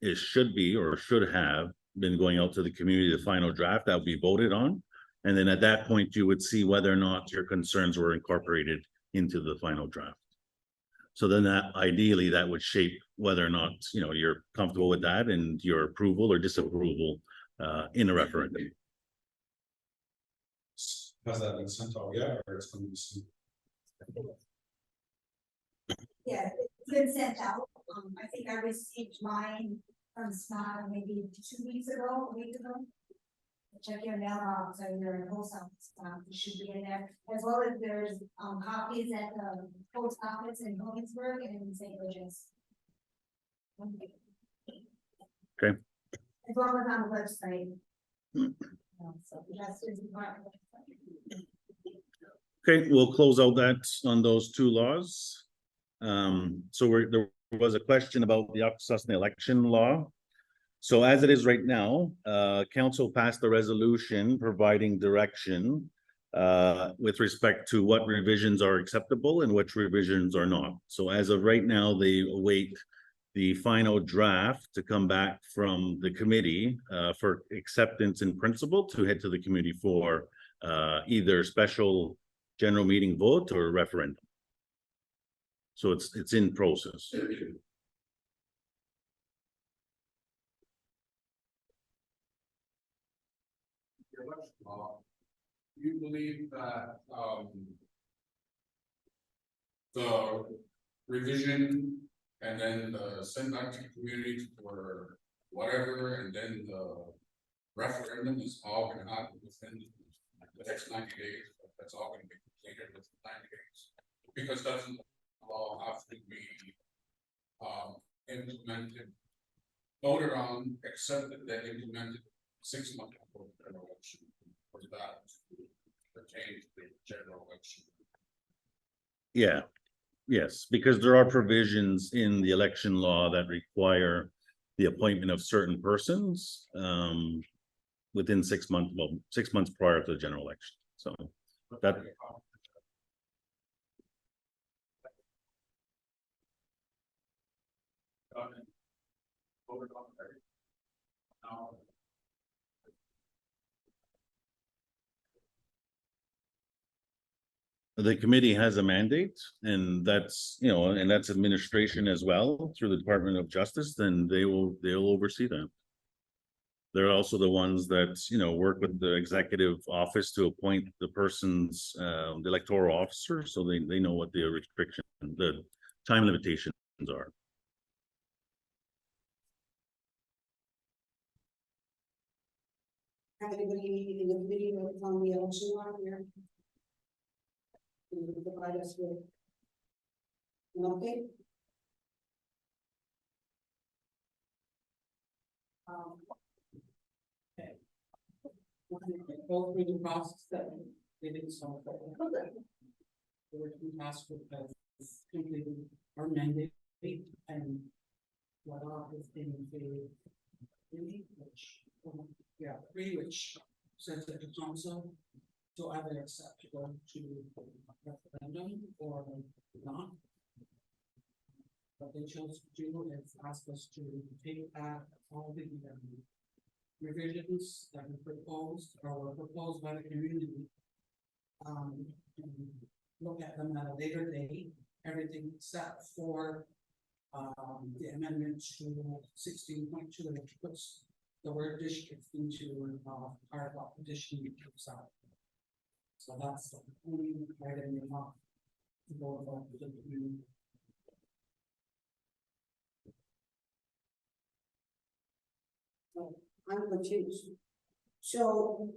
it should be or should have been going out to the community, the final draft that will be voted on. And then at that point, you would see whether or not your concerns were incorporated into the final draft. So then that ideally that would shape whether or not, you know, you're comfortable with that and your approval or disapproval in a referendum. Has that been sent out yet, or it's going to be soon? Yeah, it's been sent out. I think I received mine from Smile maybe 2 weeks ago, a week ago. Check your mailbox or your post office, it should be in there, as well as there's copies at the post office in Williamsburg and in St. Louis. Okay. As well as on the website. So just as important. Okay, we'll close out that on those two laws. So there was a question about the Akwesasne election law. So as it is right now, council passed a resolution providing direction with respect to what revisions are acceptable and which revisions are not. So as of right now, they await the final draft to come back from the committee for acceptance in principle to head to the committee for either special general meeting vote or referendum. So it's in process. You believe that, the revision and then the send back to the community for whatever, and then the referendum is all gonna happen within the next 90 days, that's all gonna be completed within 90 days? Because doesn't the law have to be, implemented, voted on, accepted, then implemented 6 months before the general election, or that pertain to the general election? Yeah, yes, because there are provisions in the election law that require the appointment of certain persons within 6 months, well, 6 months prior to the general election. So that. The committee has a mandate, and that's, you know, and that's administration as well through the Department of Justice, then they'll oversee that. They're also the ones that, you know, work with the executive office to appoint the person's the electoral officer, so they know what the restriction, the time limitations are. Have anybody in the committee that's on the election law here? Can you provide us with an update? Go through the process that they didn't solve. The working task force has completed our mandate and what are is in the three, which says that the council to either accept to go to referendum or not. What they chose to do is ask us to take back all the revisions that were proposed or were proposed by the community. And look at them at a later date everything except for the amendment to 16.2, which puts the word district into part of opposition to south. So that's the only item in law to go about the community. I'm confused. So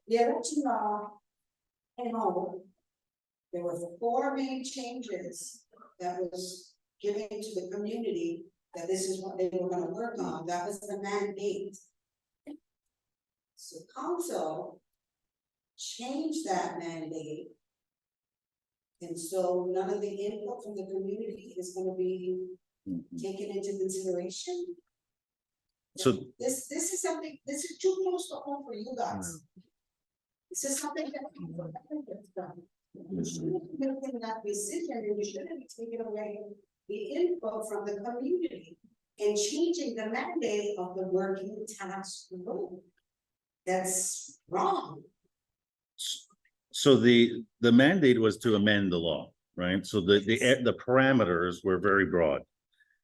the election law came out. There were 4 main changes that was given to the community, that this is what they were gonna work on. That was the mandate. So council changed that mandate. And so none of the input from the community is gonna be taken into consideration. So This is something, this is too close to home for you guys. This is something that that's done. You shouldn't be making that decision, and you shouldn't be taking away the input from the community and changing the mandate of the working task group. That's wrong. So the mandate was to amend the law, right? So the parameters were very broad.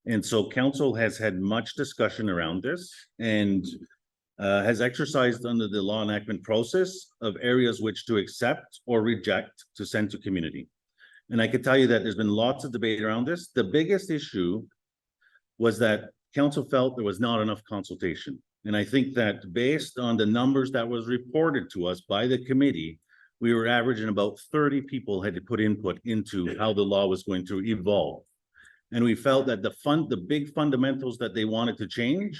And so council has had much discussion around this and has exercised under the law enactment process of areas which to accept or reject to send to community. And I can tell you that there's been lots of debate around this. The biggest issue was that council felt there was not enough consultation. And I think that based on the numbers that was reported to us by the committee, we were averaging about 30 people had to put input into how the law was going to evolve. And we felt that the big fundamentals that they wanted to change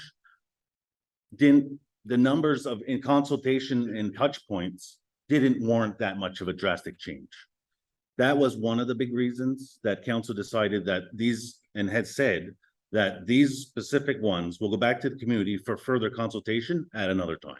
the numbers of in consultation and touch points didn't warrant that much of a drastic change. That was one of the big reasons that council decided that these and had said that these specific ones will go back to the community for further consultation at another time.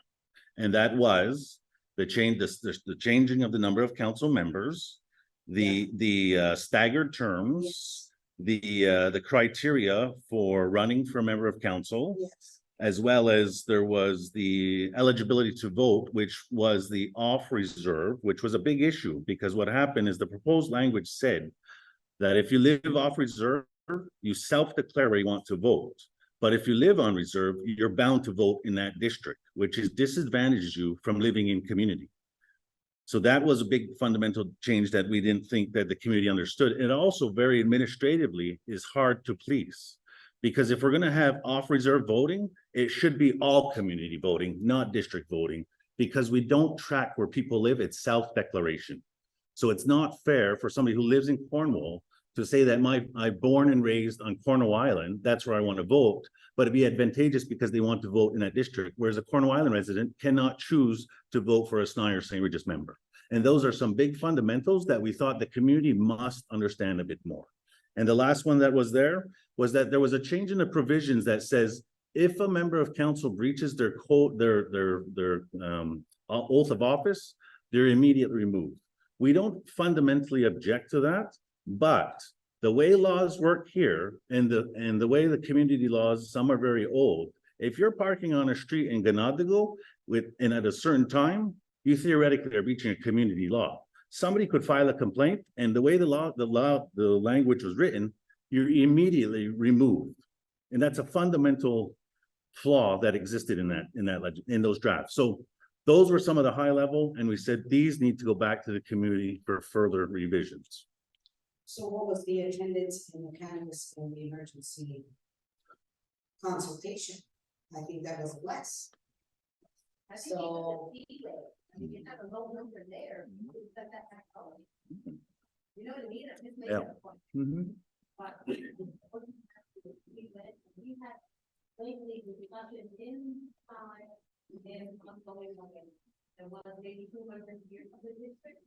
And that was the changing of the number of council members, the staggered terms, the criteria for running for a member of council, Yes. as well as there was the eligibility to vote, which was the off reserve, which was a big issue because what happened is the proposed language said that if you live off reserve, you self-declare where you want to vote. But if you live on reserve, you're bound to vote in that district, which is disadvantages you from living in community. So that was a big fundamental change that we didn't think that the community understood. And also very administratively is hard to police. Because if we're gonna have off-reserve voting, it should be all community voting, not district voting, because we don't track where people live, it's self-declaration. So it's not fair for somebody who lives in Cornwall to say that I'm born and raised on Cornwall Island, that's where I want to vote, but it'd be advantageous because they want to vote in that district, whereas a Cornwall Island resident cannot choose to vote for a Snider St. Regis member. And those are some big fundamentals that we thought the community must understand a bit more. And the last one that was there was that there was a change in the provisions that says if a member of council breaches their oath of office, they're immediately removed. We don't fundamentally object to that, but the way laws work here and the way the community laws, some are very old. If you're parking on a street in Ganadigo and at a certain time, you theoretically are breaching a community law. Somebody could file a complaint, and the way the language was written, you're immediately removed. And that's a fundamental flaw that existed in those drafts. So those were some of the high level, and we said these need to go back to the community for further revisions. So what was the attendance in the Cannabis and the emergency consultation? I think that was less. I think So- even the leeway, I mean, you have a low number there, but that's not how you know what I mean? I'm just making a point. But we had lately discussion inside and ongoing moment. There was maybe 200 years of the district.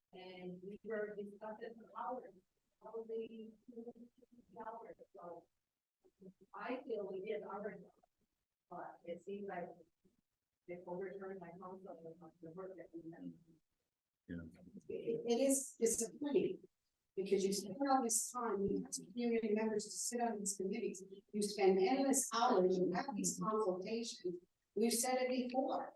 And we were discussing for hours, probably 2 hours. So I feel we did our job, but it seems like they overturned my council on the work that we done. It is disappointing because you spend all this time, you have community members to sit on these committees, you spend endless hours, you have these consultations. We've said it before.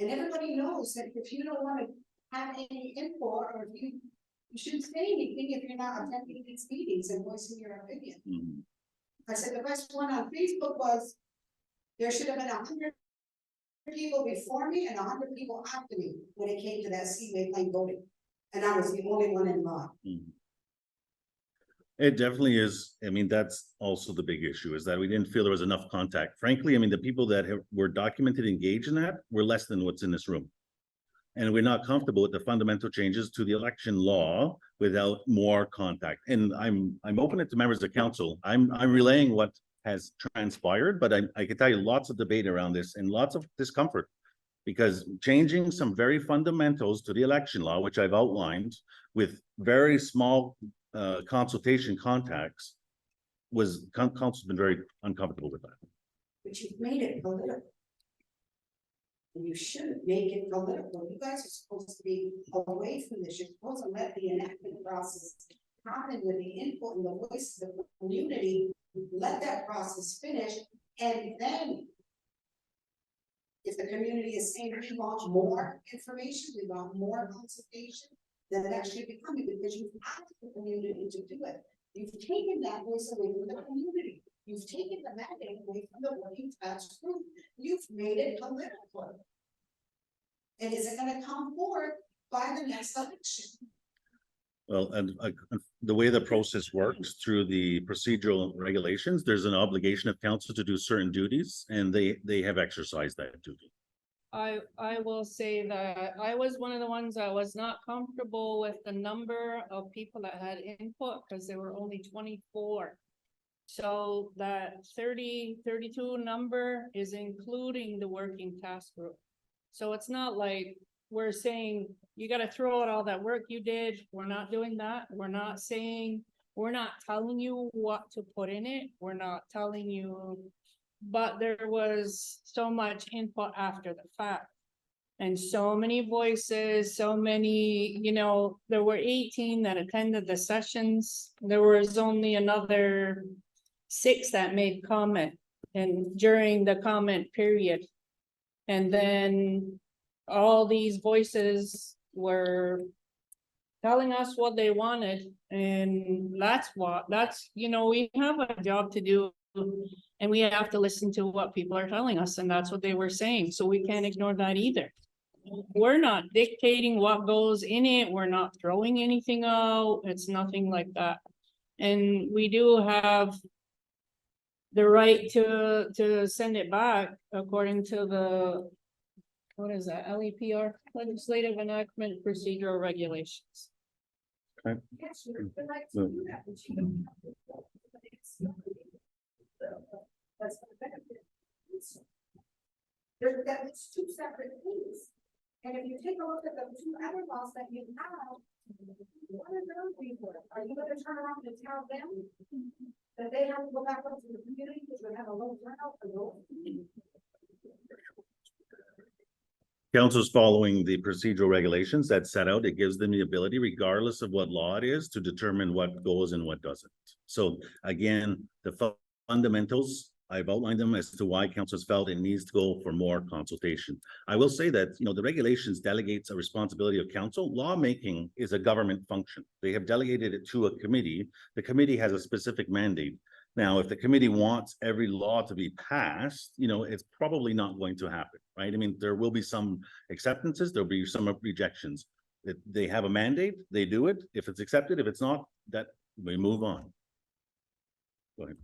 And everybody knows that if you don't want to have any input, or if You shouldn't say anything if you're not attending these meetings and voicing your opinion. Mhm. I said the best one on Facebook was, there should have been 100 people before me and 100 people after me when it came to that Seaway Plain voting. And I was the only one in line. Mhm. It definitely is. I mean, that's also the big issue, is that we didn't feel there was enough contact. Frankly, I mean, the people that were documented engaged in that were less than what's in this room. And we're not comfortable with the fundamental changes to the election law without more contact. And I'm open it to members of council. I'm relaying what has transpired, but I can tell you lots of debate around this and lots of discomfort. Because changing some very fundamentals to the election law, which I've outlined with very small consultation contacts, was council's been very uncomfortable with that. But you've made it political. And you shouldn't make it political. You guys are supposed to be away from this. You're supposed to let the enactment process happen with the input and the voice of the community. Let that process finish, and then if the community is saying we want more information, we want more consultation, then that should be coming, because you've asked the community to do it. You've taken that voice away from the community. You've taken the mandate away from the working class group. You've made it political. And is it gonna come forward by the next election? Well, and the way the process works through the procedural regulations, there's an obligation of council to do certain duties, and they have exercised that duty. I will say that I was one of the ones that was not comfortable with the number of people that had input, because there were only 24. So that 32 number is including the working task group. So it's not like we're saying you got to throw out all that work you did. We're not doing that. We're not telling you what to put in it. We're not telling you, but there was so much input after the fact. And so many voices, so many, there were 18 that attended the sessions. There was only another 6 that made comment and during the comment period. And then all these voices were telling us what they wanted. And we have a job to do, and we have to listen to what people are telling us. And that's what they were saying. So we can't ignore that either. We're not dictating what goes in it. We're not throwing anything out. It's nothing like that. And we do have the right to send it back according to the, what is that, LEPR, Legislative Enactment Procedural Regulations. Okay. Yes, you're right to do that, but you don't have to. That's the benefit. That's 2 separate things. And if you take a look at the 2 other laws that you have, what are those people? Are you gonna turn around and tell them that they have to go back up to the community because we have a low turnout for those? Council's following the procedural regulations that set out. It gives them the ability, regardless of what law it is, to determine what goes and what doesn't. So again, the fundamentals, I've outlined them as to why council's felt it needs to go for more consultation. I will say that, the regulations delegates a responsibility of council. Lawmaking is a government function. They have delegated it to a committee. The committee has a specific mandate. Now, if the committee wants every law to be passed, it's probably not going to happen, right? I mean, there will be some acceptances, there'll be some rejections. If they have a mandate, they do it. If it's accepted, if it's not, that we move on. Go ahead.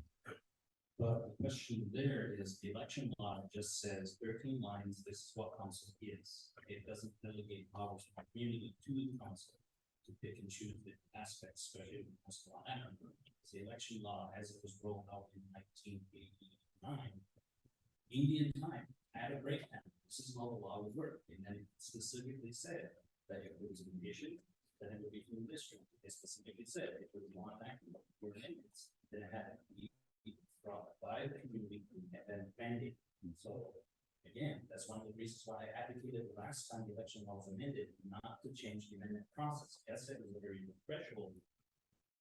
But the question there is the election law just says 13 lines, this is what council is. It doesn't delegate powers from the community to the council to pick and choose the aspects, especially when it comes to law. The election law, as it was rolled out in 1989, Indian time, had a breakdown. This is how the law would work. And then it specifically said that if it was a condition, then it would be from the district. It specifically said if it was not active for amendments, then it had to be brought by the community and then mandated. So again, that's one of the reasons why I advocated the last time the election law was amended, not to change the amendment process. Yes, it was a very good threshold,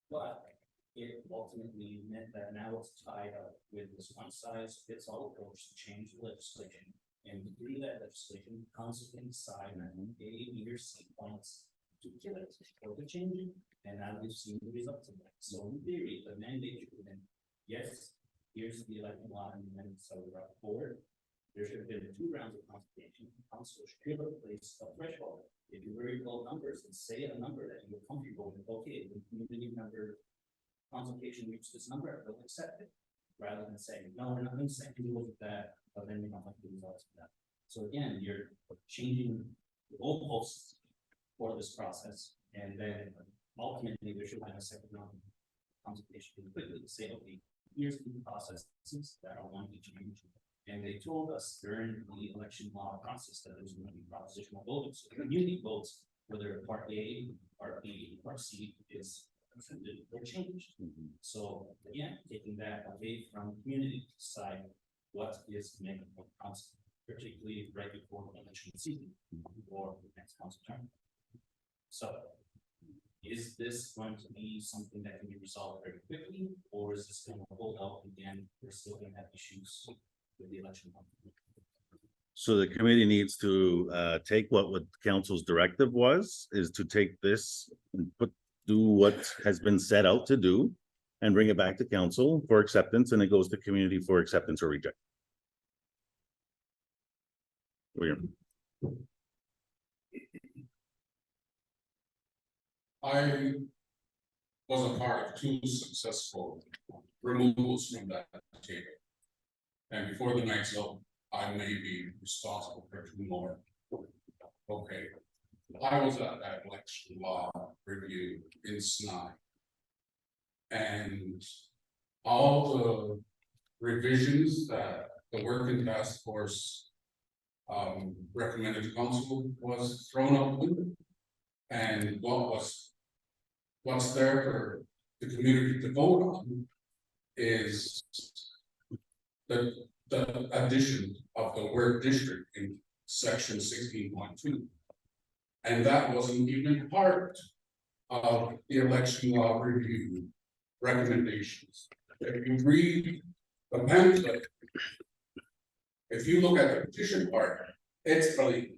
but it ultimately meant that now it's tied up with this one size fits all approach to change the legislation. And through that legislation, council can decide on a year sequence to kill it or to change it, and now we've seen the results of that. So in theory, the mandate should have been, yes, here's the election law, and then so we're up forward. There should have been 2 rounds of consultation. Council should have placed a threshold. If you very low numbers and say a number that you're comfortable with, okay, the community member consultation reached this number, they'll accept it. Rather than saying, no, we're not going to say anything with that, but then we don't have the results of that. So again, you're changing the goalposts for this process, and then ultimately there should have a second round of consultation quickly to say, okay, here's the processes that are wanting to change. And they told us during the election law process that there's going to be propositional voting. So the community votes, whether part A, part B, part C is offended or changed. So again, taking that away from the community side, what is the making of council, particularly right before the election season or the next council term. So is this going to be something that can be resolved very quickly, or is this going to hold out again? We're still going to have issues with the election. So the committee needs to take what council's directive was, is to take this and do what has been set out to do and bring it back to council for acceptance, and it goes to community for acceptance or reject. I was a part of 2 successful removals from that table. And before the night's up, I may be responsible for 2 more. Okay. I was at that election law review in Snai. And all the revisions that the working task force recommended to council was thrown out the window. And what's there for the community to vote on is the addition of the word district in section 16.2. And that wasn't even part of the election law review recommendations. If you read the pamphlet, if you look at the petition part, it's brilliant.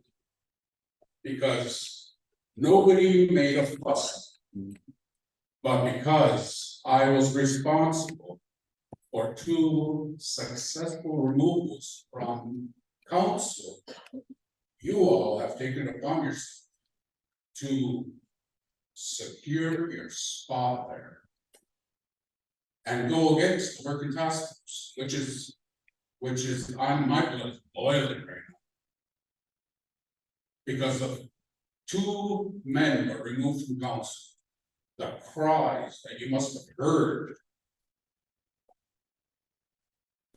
Because nobody made a fuss, but because I was responsible for 2 successful removals from council, you all have taken it upon yourself to secure your spot there and go against the working task force, which is on my blood boiling right now. Because of 2 men were removed from council. The cries that you must have heard.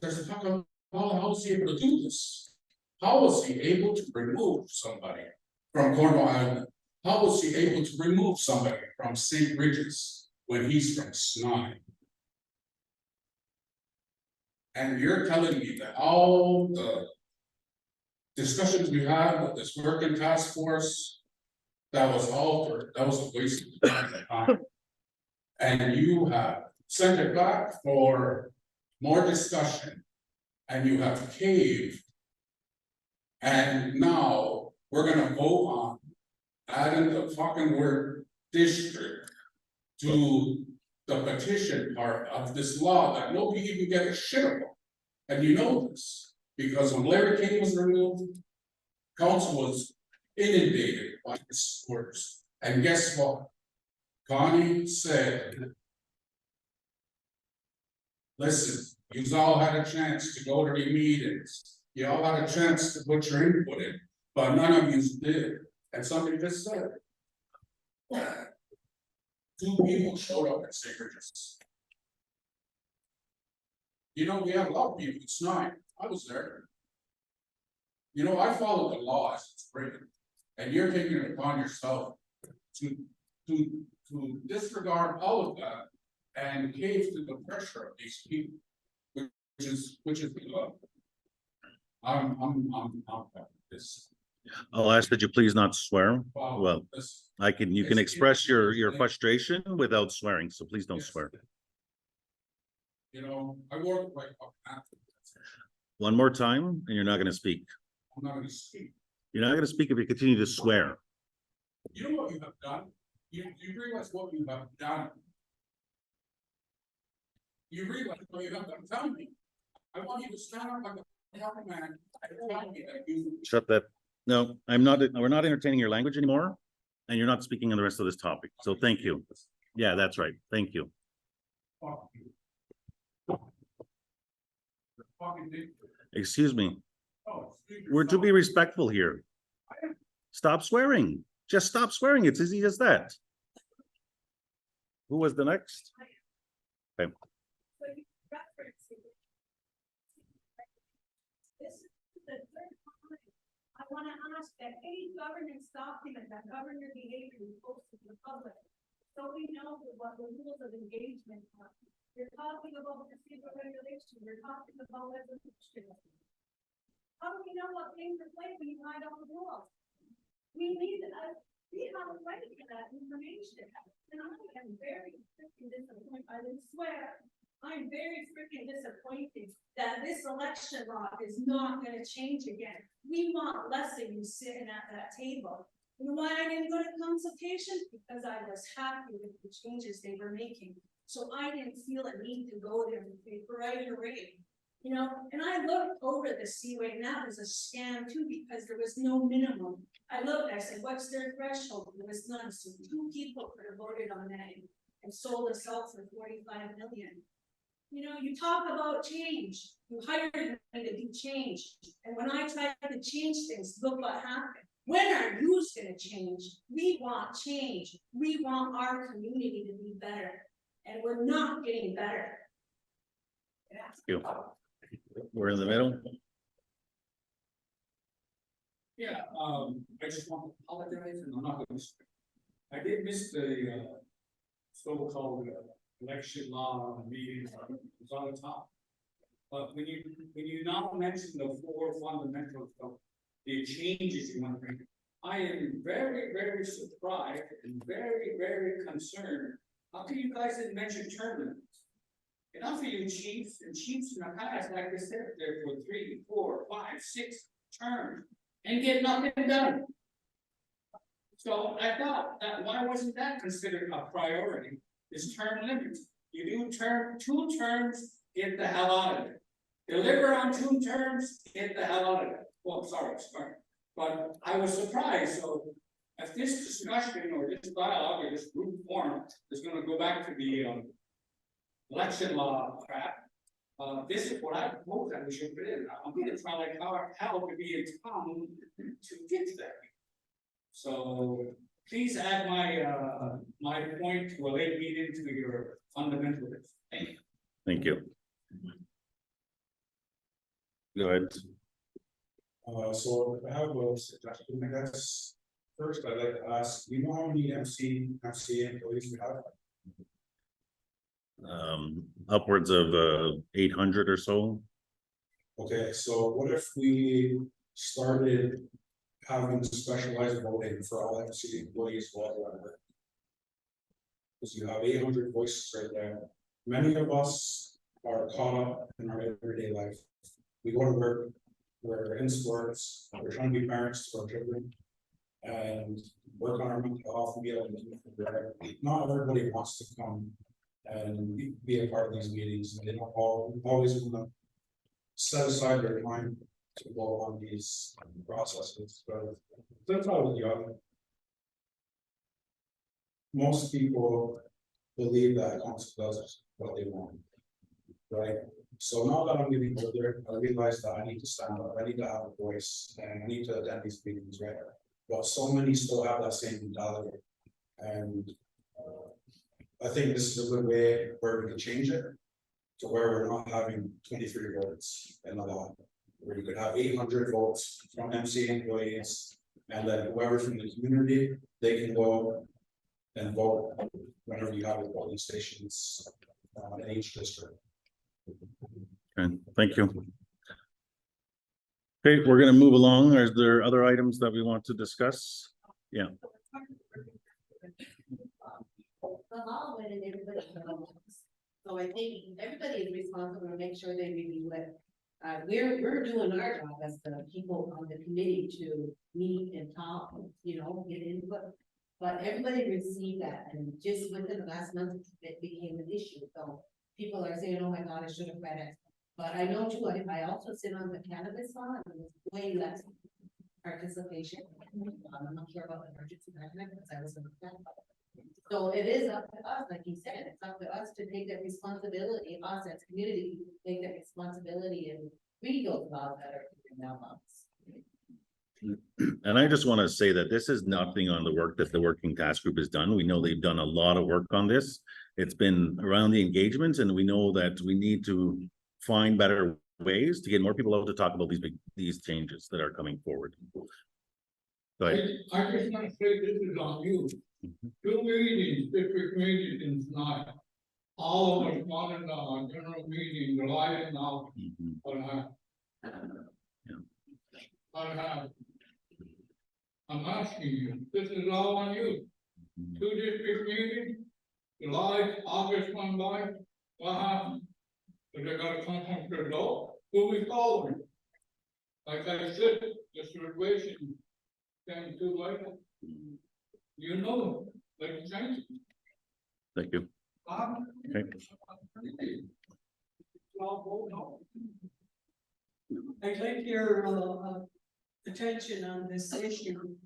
There's a talk of how is he able to do this? How was he able to remove somebody from Cornwall Island? How was he able to remove somebody from St. Regis when he's from Snai? And you're telling me that all the discussions we had with this working task force, that was altered, that was a waste of time. And you have sent it back for more discussion, and you have caved. And now we're gonna vote on adding the fucking word district to the petition part of this law that nobody even gave a shit about. And you know this, because when Larry King was removed, council was inundated by his supporters. And guess what? Connie said, listen, you all had a chance to go to the meetings. You all had a chance to put your input in, but none of you did. And somebody just said, 2 people showed up at St. Regis. You know, we have a lot of people, it's 9. I was there. You know, I followed the law as it's written, and you're taking it upon yourself to disregard all of that and cave to the pressure of these people, which is I'm this. I'll ask that you please not swear. Well, you can express your frustration without swearing, so please don't swear. You know, I work like One more time, and you're not gonna speak. I'm not gonna speak. You're not gonna speak if you continue to swear. You know what you have done? You realize what you have done. You realize what you have done. Tell me. I want you to stand up like a young man and tell me that you. Shut that. No, I'm not, we're not entertaining your language anymore. And you're not speaking on the rest of this topic. So thank you. Yeah, that's right. Thank you. Excuse me. We're to be respectful here. Stop swearing. Just stop swearing. It's as easy as that. Who was the next? Okay. This is the third time I want to ask that any governance document that govern your behavior is posted to the public. So we know what the rules of engagement are. You're talking about procedural regulation, you're talking about resolution. How do we know what things are playing when you write out the rules? We need we have a right to that information. And I am very freaking disappointed. I would swear, I'm very freaking disappointed that this election law is not gonna change again. We want less of you sitting at that table. You know why I didn't go to consultation? Because I was happy with the changes they were making. So I didn't feel a need to go there and pay right away. You know, and I looked over the Seaway and that was a scam too, because there was no minimum. I looked, I said, what's their threshold? There was none, so 2 people could have voted on that and sold us out for 45 million. You know, you talk about change, you hired me to do change. And when I tried to change things, look what happened. When are you gonna change? We want change. We want our community to be better. And we're not getting better. Thank you. We're in the middle. Yeah, I just want to apologize, and I'm not gonna. I did miss the so-called election law meeting. It was on the top. But when you now mention the 4 fundamentals of the changes you want to bring, I am very, very surprised and very, very concerned. How come you guys didn't mention term limits? Enough of you chiefs and chiefs in the past, like I said, there for 3, 4, 5, 6 terms and get nothing done. So I thought that why wasn't that considered a priority? This term limits. You do 2 terms, get the hell out of it. Deliver on 2 terms, get the hell out of it. Well, sorry. But I was surprised. So if this discussion or this dialogue or this group forum is going to go back to the election law crap, this is what I propose that we should put in. I'm going to try like how to be in town to get to that. So please add my point to a late meeting to your fundamental list. Thank you. Thank you. Go ahead. So I have a suggestion, I guess. First, I'd like to ask, do you know how many MCA employees we have? Upwards of 800 or so. Okay, so what if we started having specialized voting for all MCA employees whatsoever? Because you have 800 voices right there. Many of us are caught up in our everyday life. We go to work, we're in sports, we're trying to be parents to our children, and work on our mental health and be able to do that. Not everybody wants to come and be a part of these meetings, and they don't always want to set aside their time to go on these processes. But that's all the other. Most people believe that council does what they want, right? So now that I'm getting older, I realize that I need to stand up, I need to have a voice, and I need to attend these meetings, right? But so many still have that same mentality, and I think this is a good way where we can change it to where we're not having 23 votes in the law, where you could have 800 votes from MCA employees, and then whoever from the community, they can go and vote whenever you have polling stations in each district. Okay, thank you. Okay, we're going to move along. Are there other items that we want to discuss? Yeah. All of it and everybody knows. So I think everybody is responsible to make sure they review it. We're doing our job as the people on the committee to meet and talk, you know, get input. But everybody received that, and just within the last month, it became an issue, so people are saying, oh my God, I should have read it. But I know too, I also sit on the cannabis law, and it was way less participation. I'm not sure about emergency management, because I was in the. So it is up to us, like you said, it's up to us to take that responsibility, us as community, take that responsibility and read those laws that are in our laws. And I just want to say that this is nothing on the work that the working task group has done. We know they've done a lot of work on this. It's been around the engagements, and we know that we need to find better ways to get more people out to talk about these changes that are coming forward. Go ahead. I just want to say this is on you. 2 meetings, district meetings tonight. All of us wanted a general meeting, relying now on I'm asking you, this is all on you. 2 district meetings, July, August went by, what happened? Did they gotta come from the door? Who we following? Like I said, the situation came too late. You know, they changed. Thank you. Okay. I'd like your attention on this issue.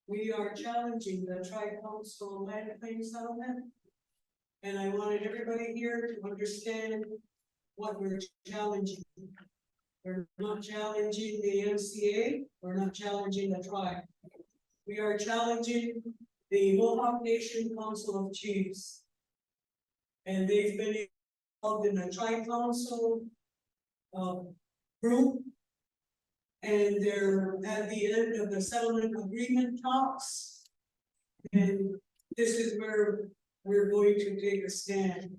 We are challenging the tri-council land claim settlement. And I wanted everybody here to understand what we're challenging. We're not challenging the MCA, we're not challenging the tribe. We are challenging the Mohawk Nation Council of Chiefs. And they've been involved in a tri-council group. And they're at the end of the settlement agreement talks. And this is where we're going to take a stand.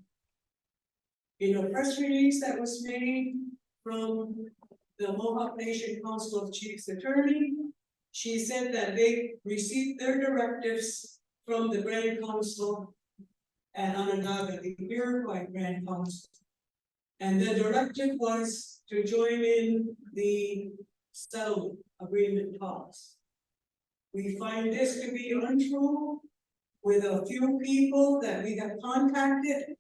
In a press release that was made from the Mohawk Nation Council of Chiefs attorney, she said that they received their directives from the Grand Council and Onondaga, the Iroquois Grand Council. And the directive was to join in the settlement agreement talks. We find this to be untrue with a few people that we have contacted.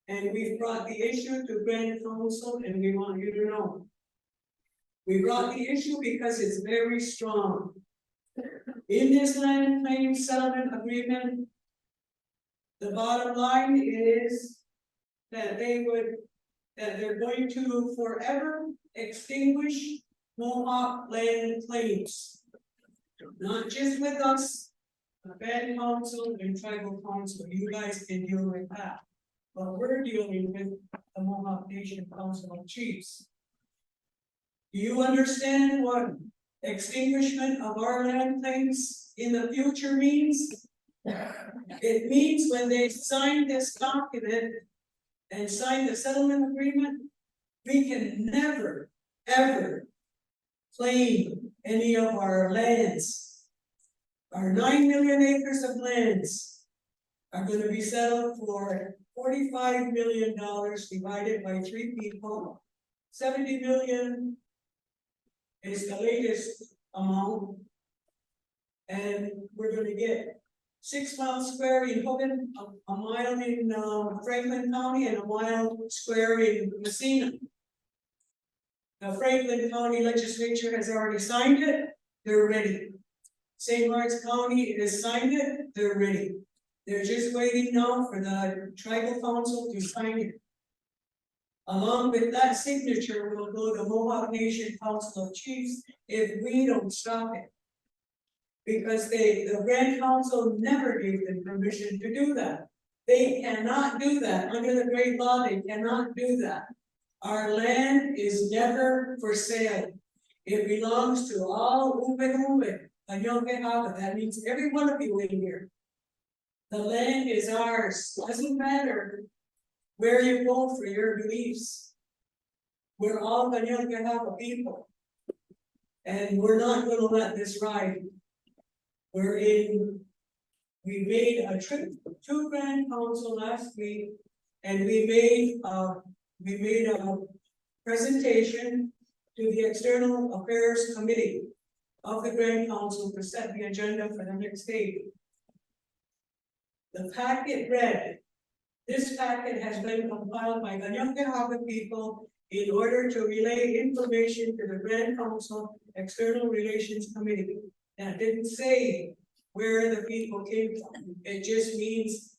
And we've brought the issue to Grand Council, and we want you to know. We brought the issue because it's very strong. In this land claim settlement agreement, the bottom line is that they're going to forever extinguish Mohawk land claims. Not just with us, the Grand Council and Tribal Council, you guys can deal with that. But we're dealing with the Mohawk Nation Council of Chiefs. Do you understand what extinguishment of our land claims in the future means? It means when they sign this document and sign the settlement agreement, we can never, ever claim any of our lands. Our 9 million acres of lands are going to be settled for $45 million divided by 3 people. 70 million is the latest amount. And we're going to get 6 miles square in Hogan, a mile in Franklin County, and a mile square in Messina. The Franklin County legislature has already signed it, they're ready. St. Lawrence County has signed it, they're ready. They're just waiting now for the tribal council to sign it. Along with that signature will go to Mohawk Nation Council of Chiefs if we don't stop it. Because the Grand Council never gave them permission to do that. They cannot do that. Under the great law, they cannot do that. Our land is never for sale. It belongs to all Uwe, that means every one of you in here. The land is ours. Doesn't matter where you go for your beliefs. We're all Kanyanga people. And we're not going to let this ride. We made a trip to Grand Council last week, and we made a presentation to the External Affairs Committee of the Grand Council to set the agenda for the next day. The packet read, this packet has been compiled by the Young Mohawk people in order to relay information to the Grand Council External Relations Committee. That didn't say where the people came from. It just means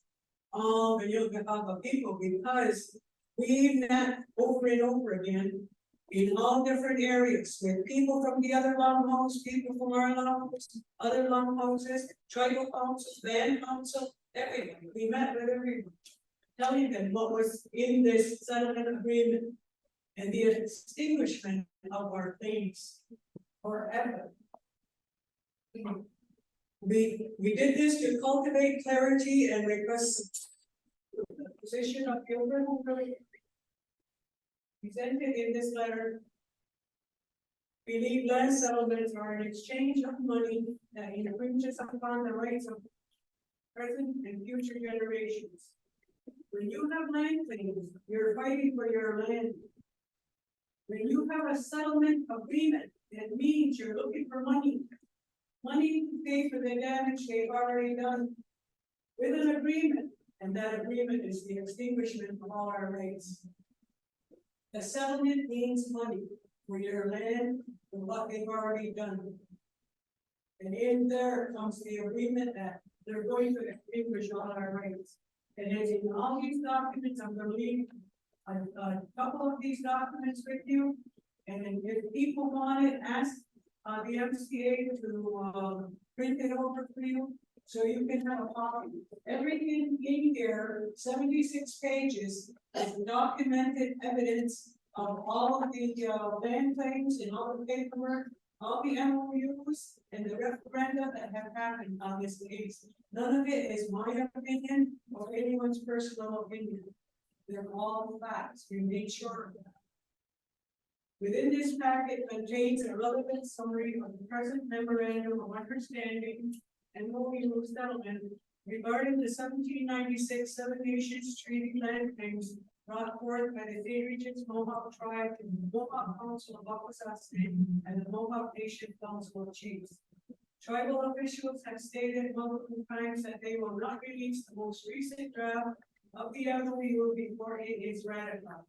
all the Young Mohawk people, because we've met over and over again in all different areas with people from the other longhouses, people from our longhouses, other longhouses, tribal councils, land council, everyone. We met with everyone, telling them what was in this settlement agreement and the extinguishment of our claims forever. We did this to cultivate clarity and request the position of Gilbert Hoover presented in this letter. We believe land settlements are an exchange of money that infringes upon the rights of present and future generations. When you have land claims, you're fighting for your land. When you have a settlement agreement, it means you're looking for money. Money to pay for the damage they've already done with an agreement, and that agreement is the extinguishment of all our rights. The settlement means money for your land and what they've already done. And in there comes the agreement that they're going to extinguish all our rights. And as in all these documents, I'm going to leave a couple of these documents with you. And then if people want it, ask the MCA to print it over for you, so you can have a copy. Everything in here, 76 pages, is documented evidence of all of the land claims and all the paperwork, all the MOUs and the referenda that have happened on this case. None of it is my opinion or anyone's personal opinion. They're all facts. We made sure of that. Within this packet contains a relevant summary of the present memorandum of understanding and MOU settlement regarding the 1796 Seven Nations Treaty land claims brought forth by the State Regent's Mohawk tribe and the Mohawk Council of Akwesasne and the Mohawk Nation Council of Chiefs. Tribal officials have stated multiple times that they will not release the most recent draft of the MOU before it is ratified.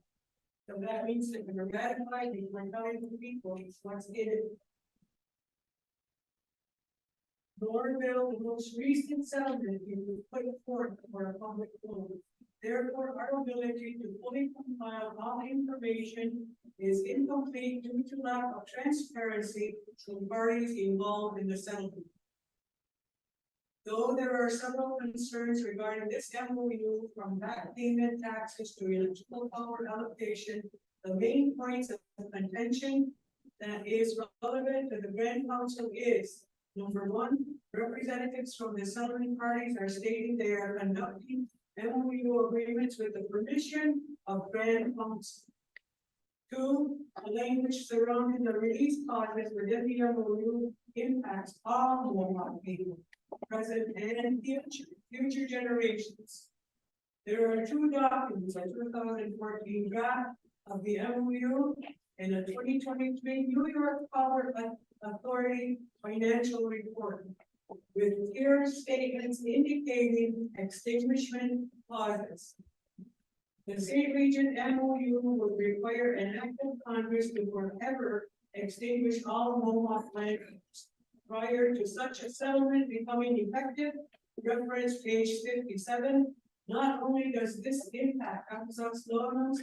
So that means that when we're ratified, we're telling the people what's in it. Nor will the most recent settlement be put forth for a public vote. Therefore, our ability to fully compile all information is incomplete due to lack of transparency from parties involved in the settlement. Though there are several concerns regarding this MOU, from back payment taxes to electrical power allocation, the main points of contention that is relevant to the Grand Council is: number one, representatives from the settlement parties are stating they are conducting MOU agreements with the permission of Grand Council. Two, the language surrounding the release clauses within the MOU impacts all Mohawk people, present and future generations. There are two documents, a 2014 draft of the MOU and a 2023 New York Power Authority financial report, with clear statements indicating extinguishment clauses. The state region MOU would require an act of Congress to forever extinguish all Mohawk land prior to such a settlement becoming effective. Reference page 57. Not only does this impact Akwesasne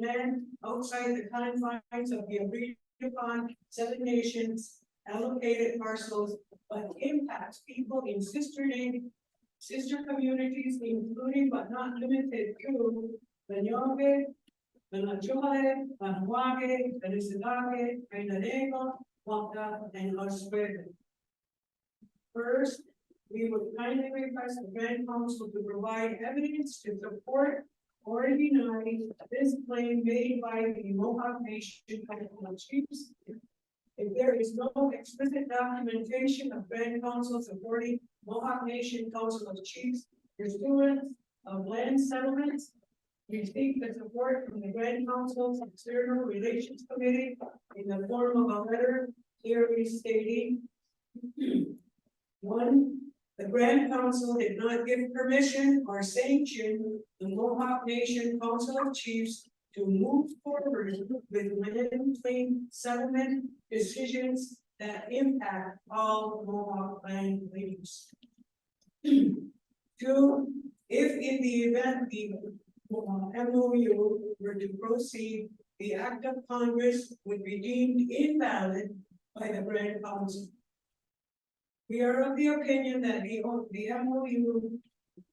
land outside the confines of the agreed upon Seven Nations allocated parcels, but impacts people in sister communities, including but not limited to the Nyonge, the Nachole, the Hawaii, the Nisidake, Kainanego, Waka, and Australia. First, we would kindly request the Grand Council to provide evidence to support or deny this claim made by the Mohawk Nation Council of Chiefs. If there is no explicit documentation of Grand Council supporting Mohawk Nation Council of Chiefs pursuant of land settlements, we seek the support from the Grand Council's External Relations Committee in the form of a letter clearly stating Grand Council did not give permission or sanction the Mohawk Nation Council of Chiefs to move forward with land claim settlement decisions that impact all Mohawk land claims. Two, if in the event the MOU were to proceed, the act of Congress would be deemed invalid by the Grand Council. We are of the opinion that the MOU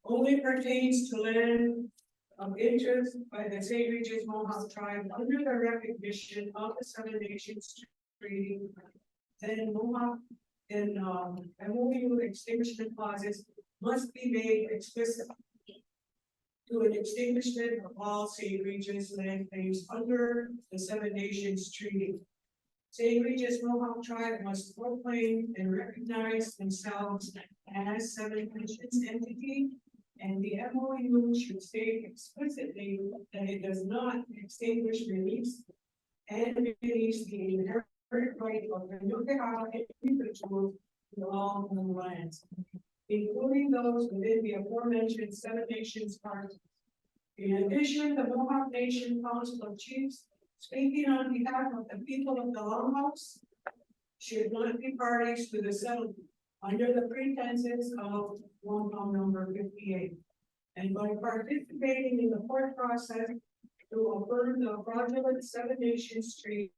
only pertains to land of interest by the St. Regis Mohawk tribe under the recognition of the Seven Nations Treaty. Then Mohawk and MOU extinguishment clauses must be made explicit to an extinguishment of all St. Regis land claims under the Seven Nations Treaty. St. Regis Mohawk tribe must proclaim and recognize themselves as Seven Nations entity, and the MOU should state explicitly that it does not extinguish, release, and release the inherent right of the Ohiari individuals to all lands, including those within the aforementioned Seven Nations parties. In addition, the Mohawk Nation Council of Chiefs, speaking on behalf of the people of the Longhouse, should not be parties to the settlement under the pretenses of Law number 58. And by participating in the court process to affirm the fraudulent Seven Nations Treaty,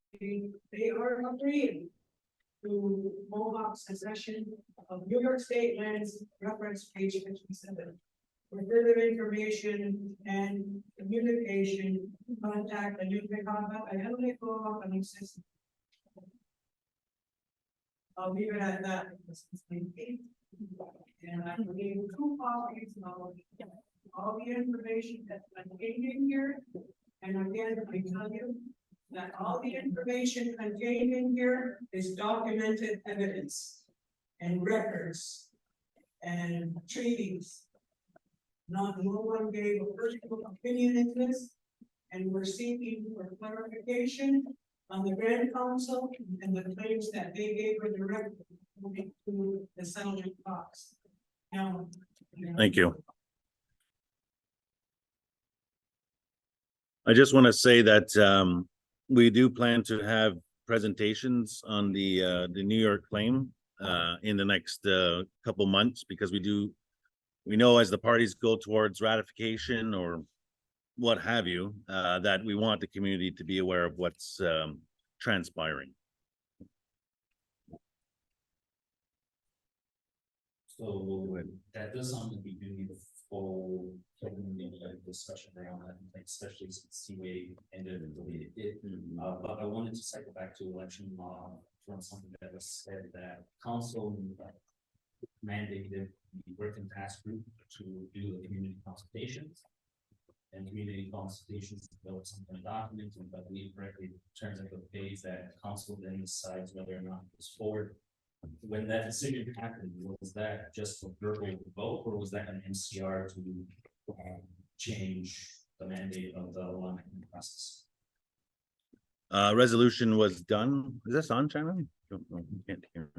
they are agreeing to Mohawk secession of New York State lands, reference page 57. For further information and communication, contact the Ohiarihko and assist. I'll leave it at that. And I will give you 2 copies of all the information that's contained in here. And again, I tell you that all the information contained in here is documented evidence and records and treaties. No one gave a personal opinion in this, and we're seeking for clarification on the Grand Council and the claims that they gave for the record to the settlement box. Now. Thank you. I just want to say that we do plan to have presentations on the New York claim in the next couple months, because we know as the parties go towards ratification or what have you, that we want the community to be aware of what's transpiring. So that does sound like we do need a full discussion around that, especially since CWA ended and deleted it. But I wanted to cycle back to election law from something that was said that council mandated the working task group to do the community consultations. And community consultations develop some kind of document, and if I believe correctly, it turns out the phase that council then decides whether or not it goes forward. When that decision happened, was that just a verbal vote, or was that an MCR to change the mandate of the lawmaking process? Resolution was done. Is this on, China? You can't hear.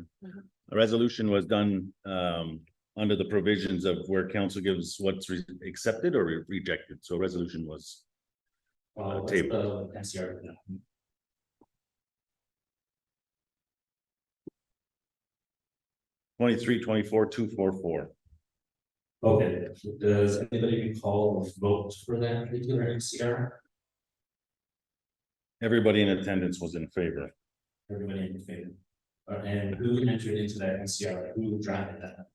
A resolution was done under the provisions of where council gives what's accepted or rejected. So resolution was tabled. MCR. 23-24-244. Okay, does anybody recall a vote for that particular MCR? Everybody in attendance was in favor. Everybody in favor. And who entered into that MCR? Who drafted that?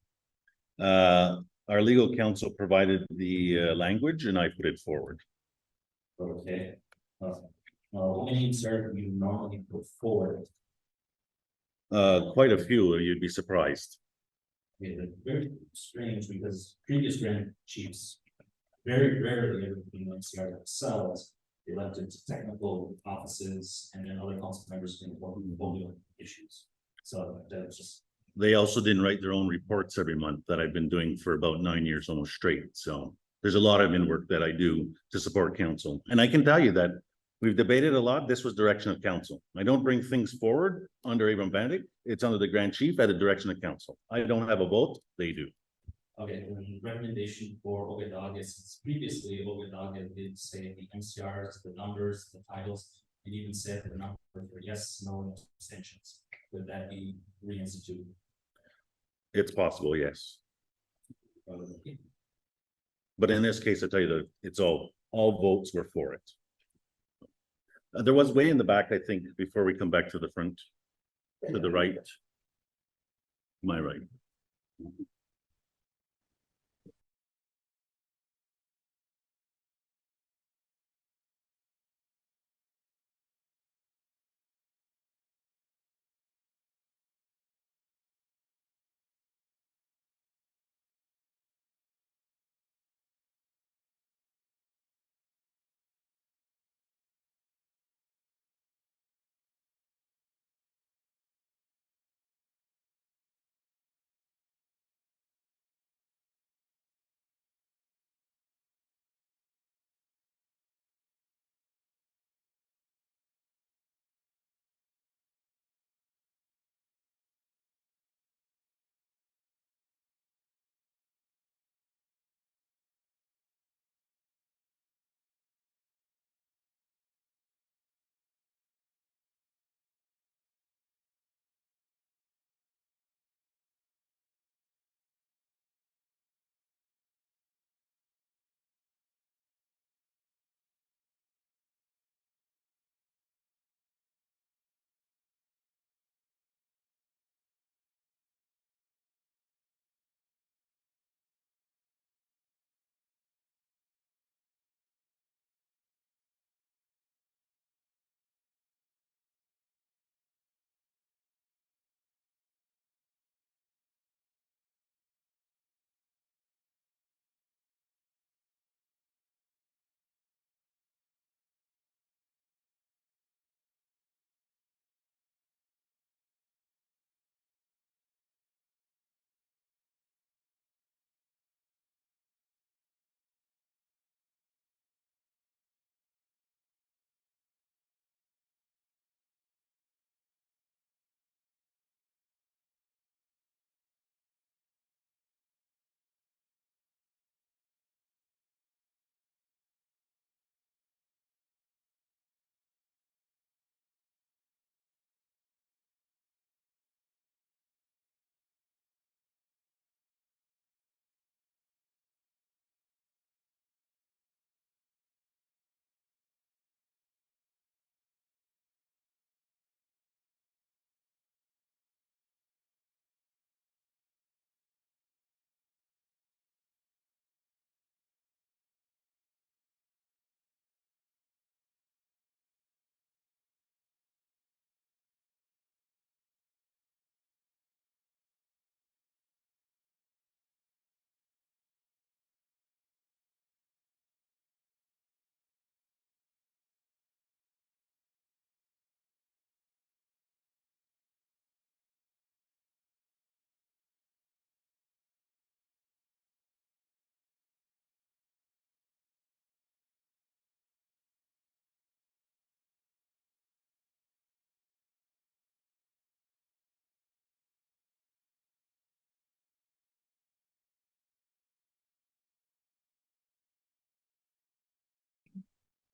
Our legal counsel provided the language and I put it forward. Okay. How many MCR do you normally put forward? Quite a few, you'd be surprised. Yeah, very strange, because previous Grand Chiefs very rarely ever been MCR themselves. They left it to technical offices, and then other council members can work on portfolio issues. So that was just. They also didn't write their own reports every month that I've been doing for about 9 years almost straight. So there's a lot of admin work that I do to support council. And I can tell you that we've debated a lot. This was direction of council. I don't bring things forward under Abram Bandic. It's under the Grand Chief at the direction of council. I don't have a vote, they do. Okay, the recommendation for Ogadog is previously Ogadog did say the MCRs, the numbers, the titles, and even said the number for yes, no, and abstentions. Would that be reinstituted? It's possible, yes. But in this case, I tell you that it's all votes were for it. There was way in the back, I think, before we come back to the front, to the right. My right.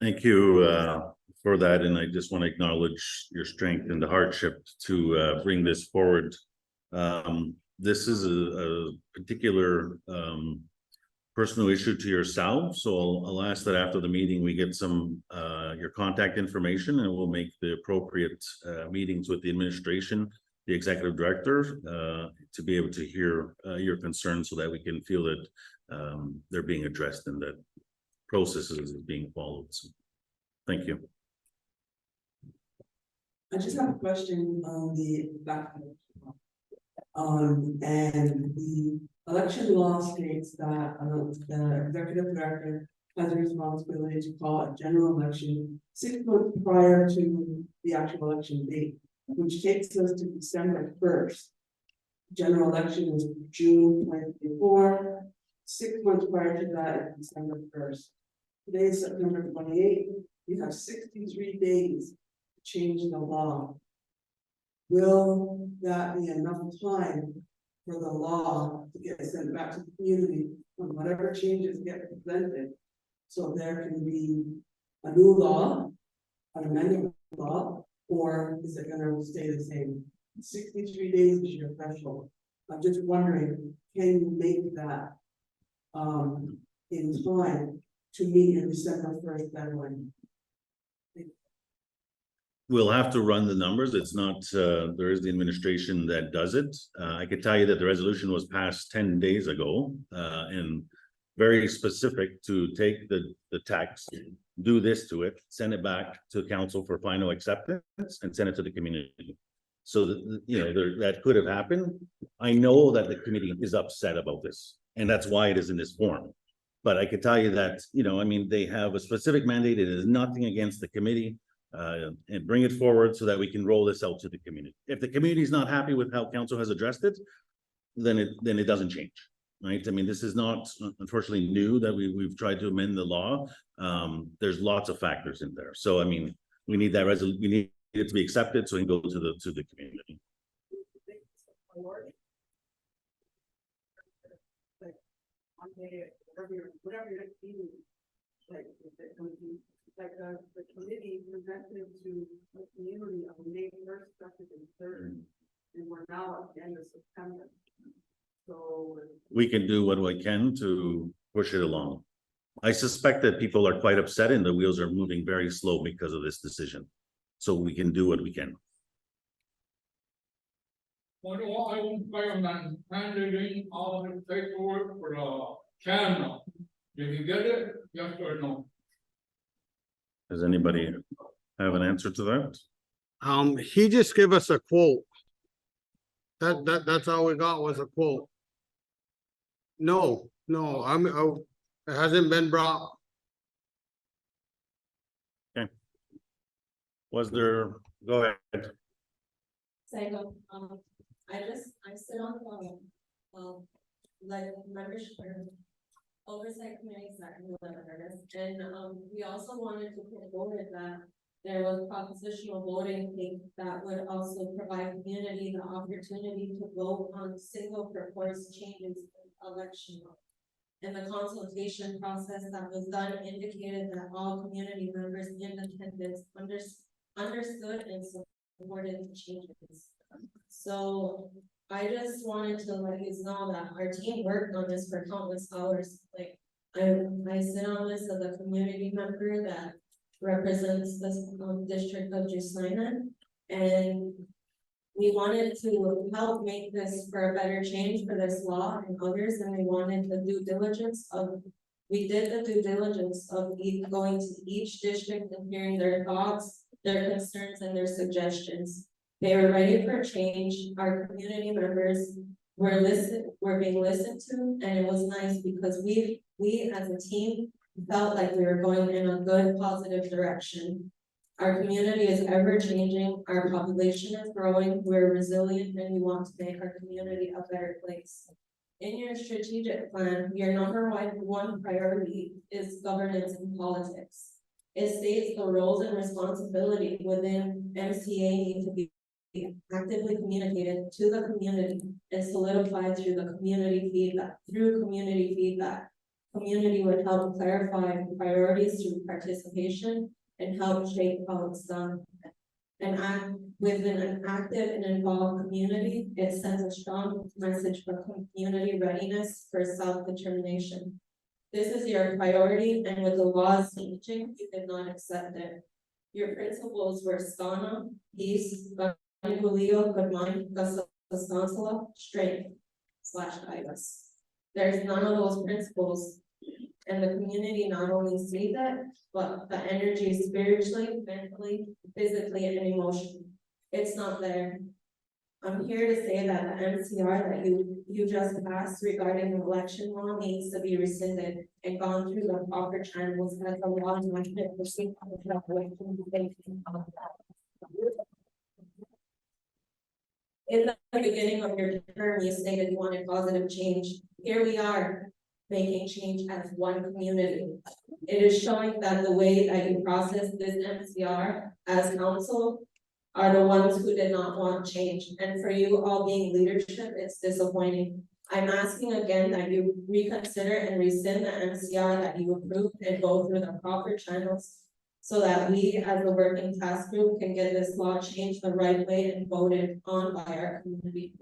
Thank you for that, and I just want to acknowledge your strength and the hardship to bring this forward. This is a particular personal issue to yourself, so I'll ask that after the meeting we get some your contact information, and we'll make the appropriate meetings with the administration, the executive director, to be able to hear your concerns so that we can feel that they're being addressed and that processes are being followed. So, thank you. I just have a question on the back. And the election law states that the executive director has a responsibility to call a general election 6 months prior to the actual election date, which takes us to December 1st. General election is June 24. 6 months prior to that is December 1st. Today is September 28th. You have 63 days to change the law. Will that be enough time for the law to get sent back to the community on whatever changes get presented. So there can be a new law, an amended law, or is it gonna stay the same? 63 days is your threshold. I'm just wondering, can you make that in time to meet your December 1st deadline? We'll have to run the numbers. It's not, there is the administration that does it. I could tell you that the resolution was passed 10 days ago, and very specific to take the text, do this to it, send it back to council for final acceptance and send it to the community. So that, you know, that could have happened. I know that the committee is upset about this, and that's why it is in this form. But I could tell you that, you know, I mean, they have a specific mandate. It is nothing against the committee. And bring it forward so that we can roll this out to the community. If the community is not happy with how council has addressed it, then it doesn't change, right? I mean, this is not unfortunately new that we've tried to amend the law. There's lots of factors in there. So I mean, we need that we need it to be accepted so it can go to the community. Whatever you're feeling, like the committee presented to the community on May 1st, 2nd, and 3rd, and we're now at the end of September. So We can do what we can to push it along. I suspect that people are quite upset and the wheels are moving very slow because of this decision. So we can do what we can. What do I want fireman handed in all the paperwork for the camera? Did you get it? Yes or no? Does anybody have an answer to that? He just gave us a quote. That's all we got was a quote. No, it hasn't been brought. Was there, go ahead. So, I sit on the, like, membership oversight committees that can deliver this, and, we also wanted to put forward that there was propositional voting that would also provide community the opportunity to vote on single proposed changes in election law. And the consultation process that was done indicated that all community members in attendance understood and supported the changes. So I just wanted to let you know that our team worked on this for countless hours. Like, I sit on this as a community member that represents this district of Akwesasne, and we wanted to help make this for a better change for this law and others, and we wanted the due diligence of, we did the due diligence of going to each district and hearing their thoughts, their concerns, and their suggestions. They were ready for change. Our community members were being listened to, and it was nice because we as a team felt like we were going in a good, positive direction. Our community is ever changing, our population is growing, we're resilient, and we want to make our community a better place. In your strategic plan, your number one priority is governance and politics. It states the roles and responsibility within MCA need to be actively communicated to the community and solidified through the community feedback. Community would help clarify priorities through participation and help shape how it's done. Within an active and involved community, it sends a strong message for community readiness for self-determination. This is your priority, and with the laws changing, you did not accept it. Your principles were Kana, peace, good mind, strength / guidance. There's none of those principles, and the community not only sees it, but the energy spiritually, mentally, physically, and emotionally. It's not there. I'm here to say that the MCR that you just passed regarding the election law needs to be rescinded and gone through the proper channels as the law enacted for safe in the beginning of your term, you stated you wanted positive change. Here we are, making change as one community. It is showing that the way that you process this MCR as council are the ones who did not want change, and for you all being leadership, it's disappointing. I'm asking again that you reconsider and rescind the MCR that you approved and go through the proper channels so that we as a working class group can get this law changed the right way and voted on by our community.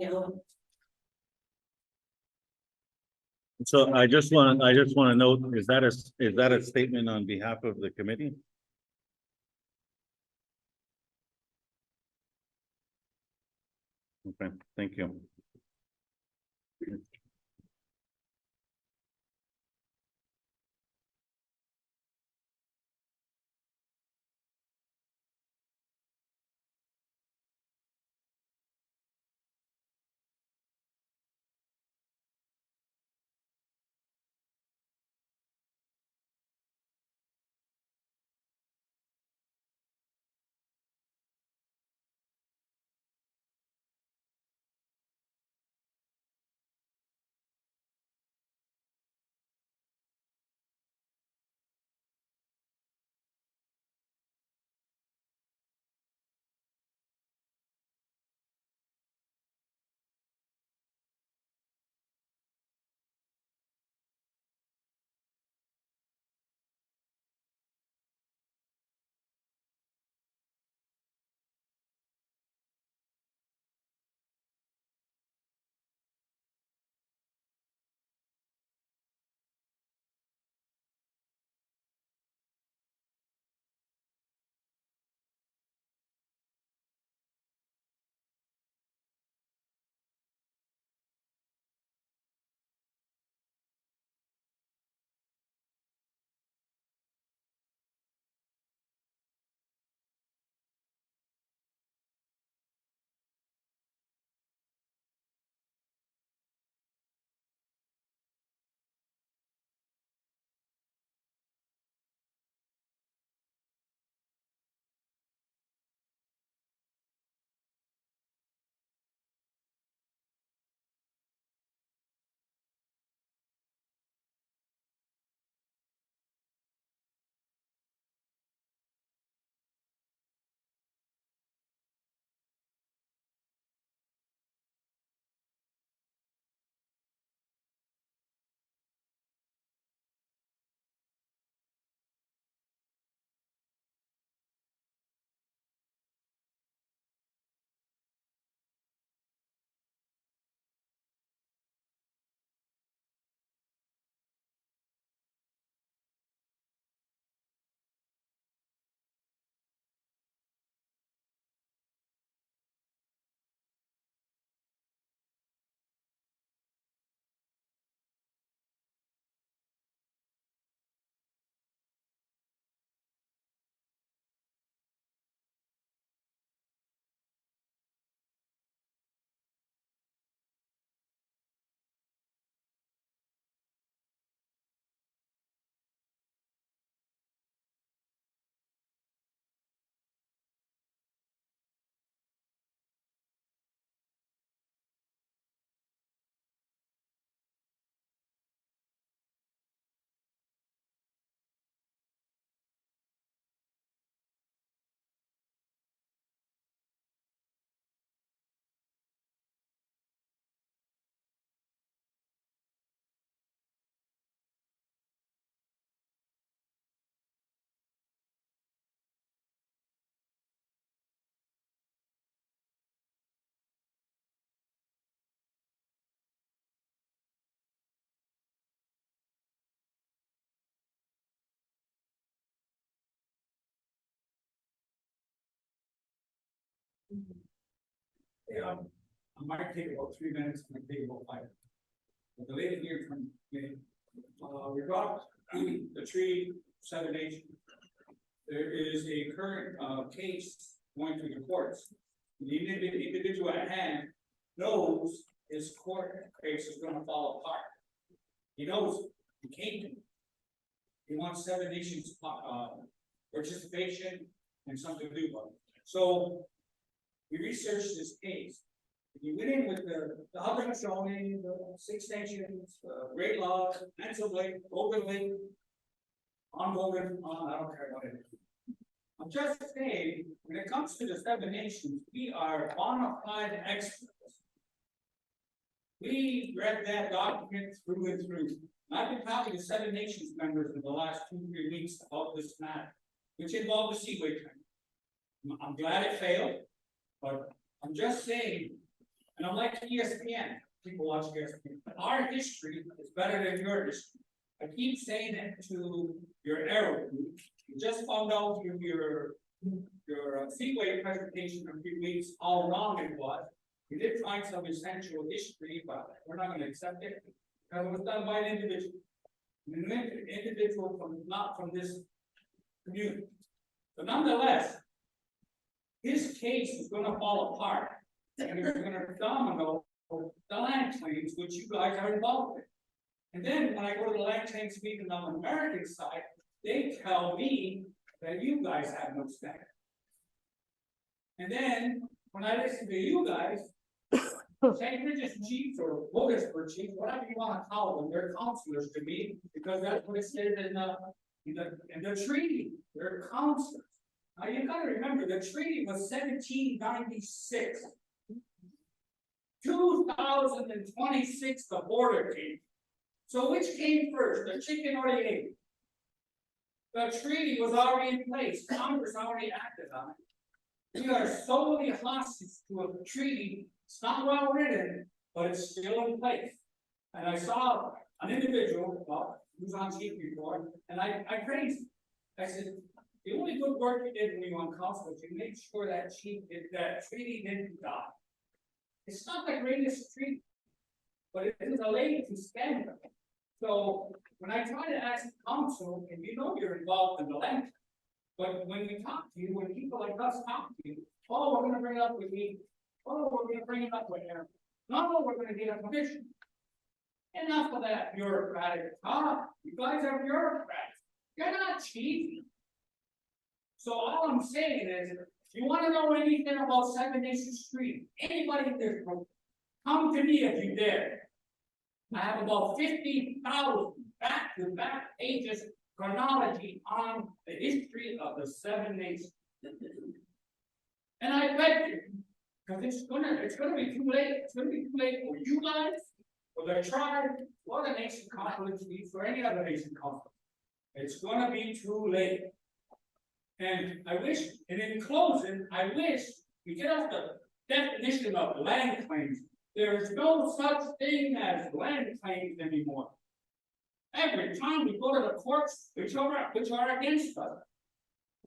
So I just want to note, is that a statement on behalf of the committee? Okay, thank you. Yeah, I might take about 3 minutes, I might take about 5. But the lady here from me, we got the tree 7H. There is a current case going through the courts. The individual at hand knows his court case is gonna fall apart. He knows he can't. He wants 7 Nations participation and something to do about it. So we researched this case. We went in with the other zoning, the 6 Nations, rate law, Mental Lake, Golden Lake, ongoing, I don't care what it is. I'm just saying, when it comes to the Seven Nations, we are bona fide experts. We read that document through and through. And I've been talking to Seven Nations members in the last 2-3 weeks about this matter, which involved the Seaway Train. I'm glad it failed, but I'm just saying, and I'm like ESPN, people watch ESPN, but our history is better than your history. I keep saying it to your arrow group. You just found out your Seaway presentation in a few weeks, how wrong it was. We did find some essential history, but we're not gonna accept it, because it was done by an individual. An individual from, not from this community. But nonetheless, his case is gonna fall apart, and it's gonna domino the land claims which you guys are involved with. And then when I go to the land claims meeting on the American side, they tell me that you guys have no standard. And then when I listen to you guys, St. Regis chiefs or Wilkesburg chiefs, whatever you want to call them, they're counselors to me, because that's what it says in the treaty. They're counselors. Now you gotta remember, the treaty was 1796. 2026, the border came. So which came first, the chicken or the egg? The treaty was already in place. Congress already acted on it. We are solely hostage to a treaty. It's not well written, but it's still in place. And I saw an individual, well, who's on chief before, and I praised him. I said, the only good work you did when you were on council was you made sure that that treaty didn't die. It's not the greatest treaty, but it is a lady to spend. So when I try to ask the council, and you know you're involved in the land, but when we talk to you, when people like us talk to you, oh, we're gonna bring it up with me. Oh, we're gonna bring it up with her. No, we're gonna get a commission. Enough of that bureaucratic talk. You guys are bureaucrats. You're not chief. So all I'm saying is, if you wanna know anything about 7 Nations Street, anybody in this room, come to me if you dare. I have about 50,000 back-to-back pages chronology on the history of the 7 Nations. And I bet you, because it's gonna be too late. It's gonna be too late for you guys, for the tribe, or the nation conference, for any other nation conference. It's gonna be too late. And I wish, and in closing, I wish we get off the definition of land claims. There is no such thing as land claims anymore. Every time we go to the courts, which are against us,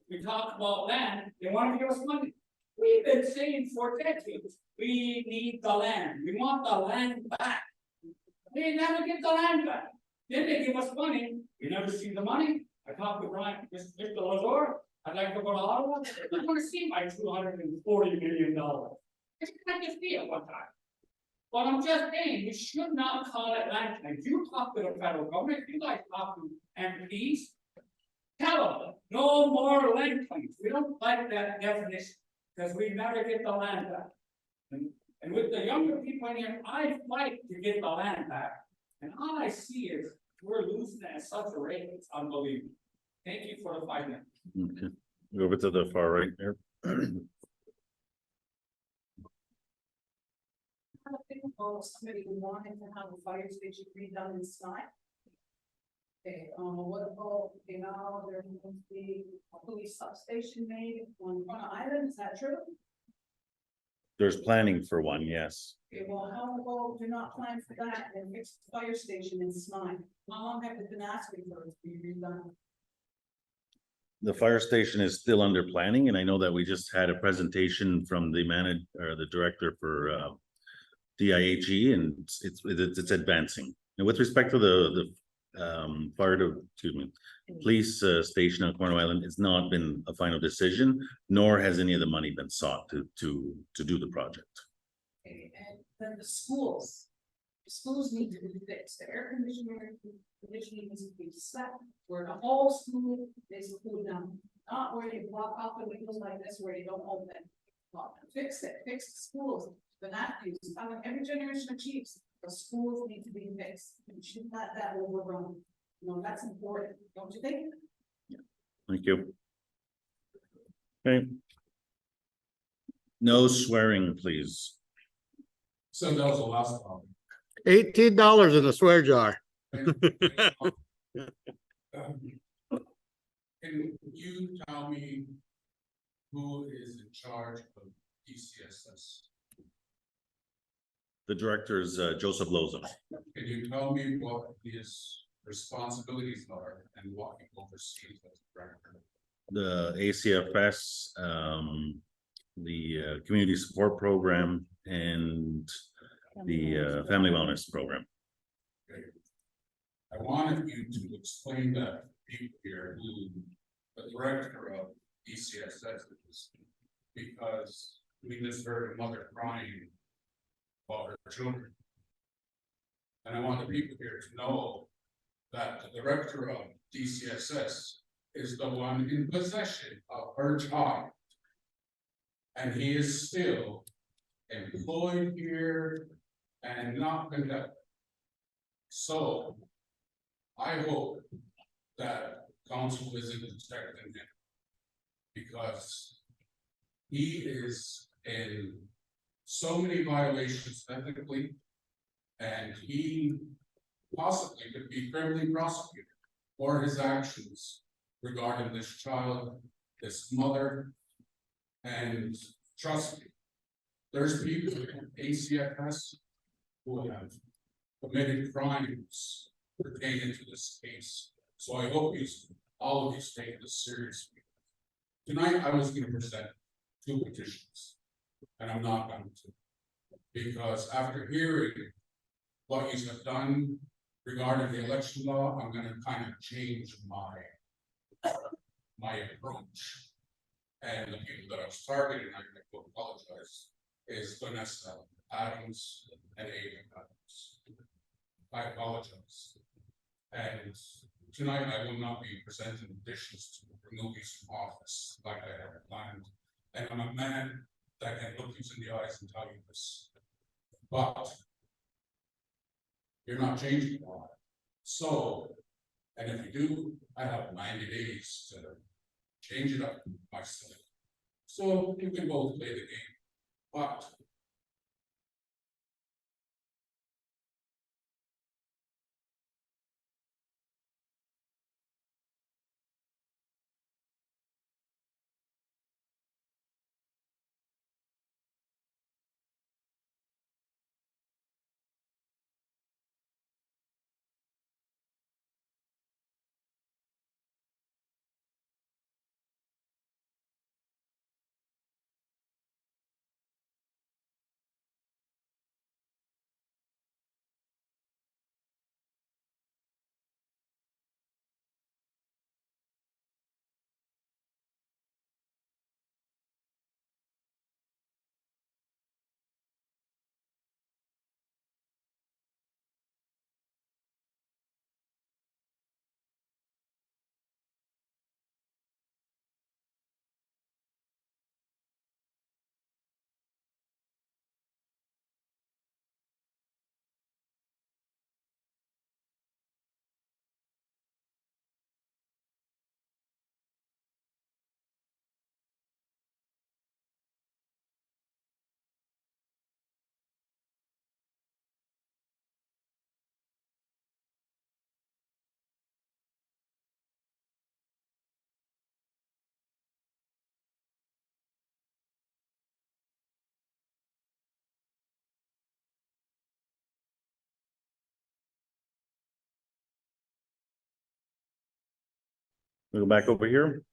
we talk about land, they want to give us money. We've been saying for decades, we need the land. We want the land back. They never get the land back. Then they give us money. We never see the money. I talked with Mr. Lazar. I'd like to go to Ottawa. I want to see my $240 million. It's not just be at one time. But I'm just saying, we should not call it land claims. You talk to the federal government, you guys talk to MPs. Tell them, no more land claims. We don't like that definition, because we never get the land back. And with the younger people in here, I fight to get the land back. And all I see is we're losing at such a rate, it's unbelievable. Thank you for the 5 minutes. Okay, go over to the far right there. Somebody wanted to have a fire station redone in Sky. Okay, what about, now there's going to be a police substation made on Kana Island, is that true? There's planning for one, yes. Okay, well, how about do not plan for that and fix the fire station in Sky? How long have they been asking for it to be redone? The fire station is still under planning, and I know that we just had a presentation from the the director for DIHE, and it's advancing. And with respect to the police station on Cornwall Island, it's not been a final decision, nor has any of the money been sought to do the project. Okay, and then the schools need to be fixed, the air conditioning needs to be set, where the whole school is cooled down, not where you block off the windows like this, where you don't open. Well, fix it, fix the schools, but not use, every generation of chiefs, the schools need to be fixed, you should not that overrun. You know, that's important, don't you think? Thank you. Okay. No swearing, please. So that was the last one. $18 in the swear jar. Can you tell me who is in charge of DCSS? The director is Joseph Loza. Can you tell me what his responsibilities are and what he oversees as director? The ACFS, the community support program, and the family wellness program. Okay. I wanted you to explain that to people here who the director of DCSS is, because we just heard a mother crying about her children. And I want the people here to know that the director of DCSS is the one in possession of her child. And he is still employed here and not conducted. So I hope that council isn't protecting him, because he is in so many violations ethically, and he possibly could be criminally prosecuted for his actions regarding this child, this mother, and trust me, there's people in ACFS who have committed crimes pertaining to this case. So I hope all of you take this seriously. Tonight, I was going to present 2 petitions, and I'm not going to. Because after hearing what you have done regarding the election law, I'm going to kind of change my approach. And the people that I was targeting, I will apologize, is Vanessa Adams and Aiden Adams. I apologize. And tonight I will not be presenting petitions to remove you from office like I had planned. And I'm a man that can look you in the eyes and tell you this. But you're not changing the law. So, and if you do, I have 90 days to change it up myself. So you can both play the game. But We'll go back over here.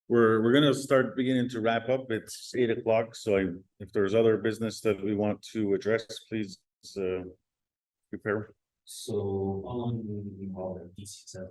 We're gonna start beginning to wrap up. It's 8 o'clock, so if there's other business that we want to address, please prepare. So, how long do we call the DCSF?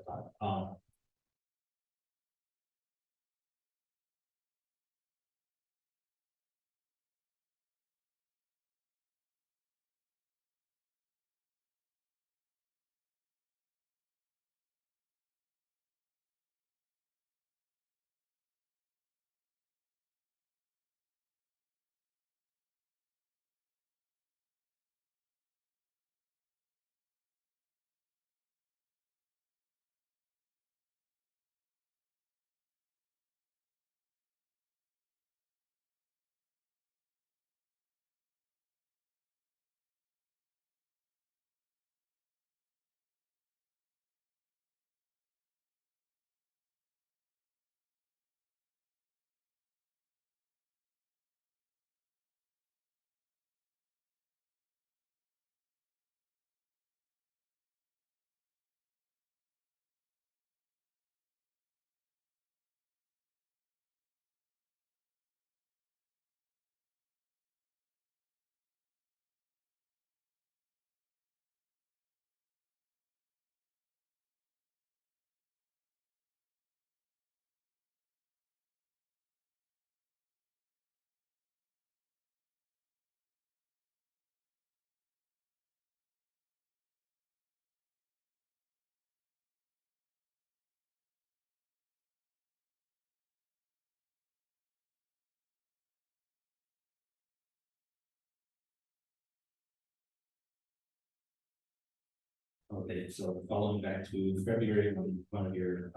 Okay, so following back to February, one of your,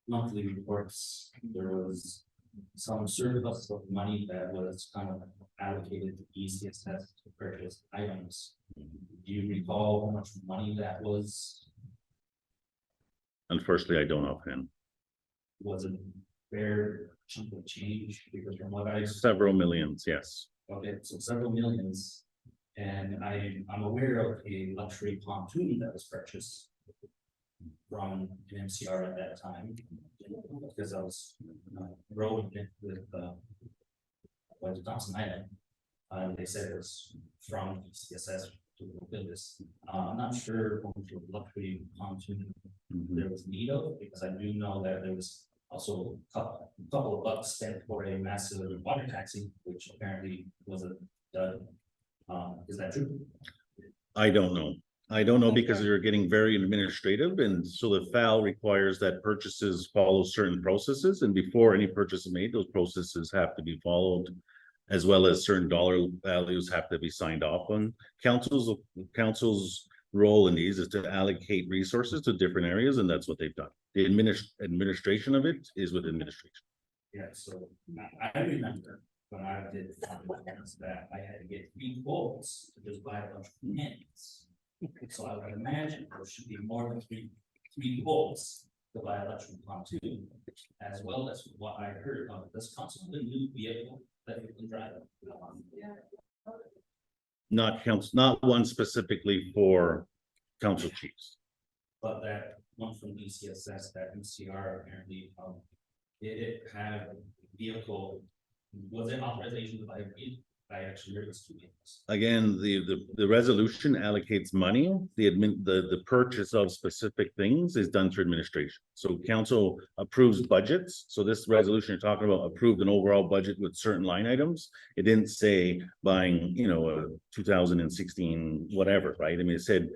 monthly reports, there was some surplus of money that was kind of allocated to ECSS to purchase items. Do you recall how much money that was? Unfortunately, I don't offhand. Was it fair chunk of change? Because from what I, Several millions, yes. okay, so several millions. And I'm aware of a luxury pontoon that was purchased from an MCR at that time, because I was rowing it with was Thompson Island. They said it was from CSS to build this. I'm not sure how much of luxury pontoon there was need of, because I do know that there was also a couple of bucks spent for a massive water taxi, which apparently wasn't done. Is that true? I don't know. I don't know because they're getting very administrative, and so the FAL requires that purchases follow certain processes, and before any purchase is made, those processes have to be followed, as well as certain dollar values have to be signed off on. Council's role in these is to allocate resources to different areas, and that's what they've done. The administration of it is with administration. Yeah, so I remember when I did that, I had to get 3 quotes to just buy a bunch of pins. So I would imagine there should be more than three quotes to buy a luxury pontoon, as well as what I heard of this constantly new vehicle that you can drive. Not one specifically for council chiefs. But that one from DCSS, that MCR apparently, it had a vehicle, was it authorization to buy a vehicle? I actually heard this 2 vehicles. Again, the resolution allocates money. The purchase of specific things is done through administration. So council approves budgets. So this resolution you're talking about approved an overall budget with certain line items. It didn't say buying, a 2016 whatever, right? I mean, it said,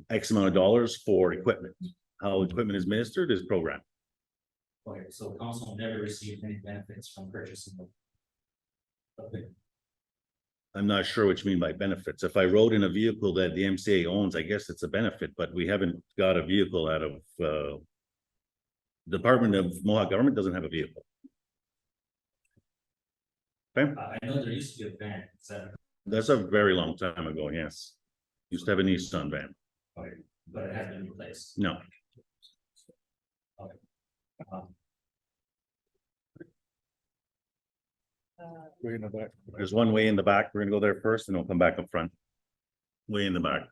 X amount of dollars for equipment. How equipment is ministered is programmed. Okay, so council never received any benefits from purchasing them. Okay. I'm not sure what you mean by benefits. If I rode in a vehicle that the MCA owns, I guess it's a benefit, but we haven't got a vehicle out of Department of Mohawk government doesn't have a vehicle. Okay, I know there used to be a van. that's a very long time ago. Yes, used to have a Nissan van. Okay, but it has been replaced. No, Okay. Way in the back. there's one way in the back. We're gonna go there first, and we'll come back up front. Way in the back.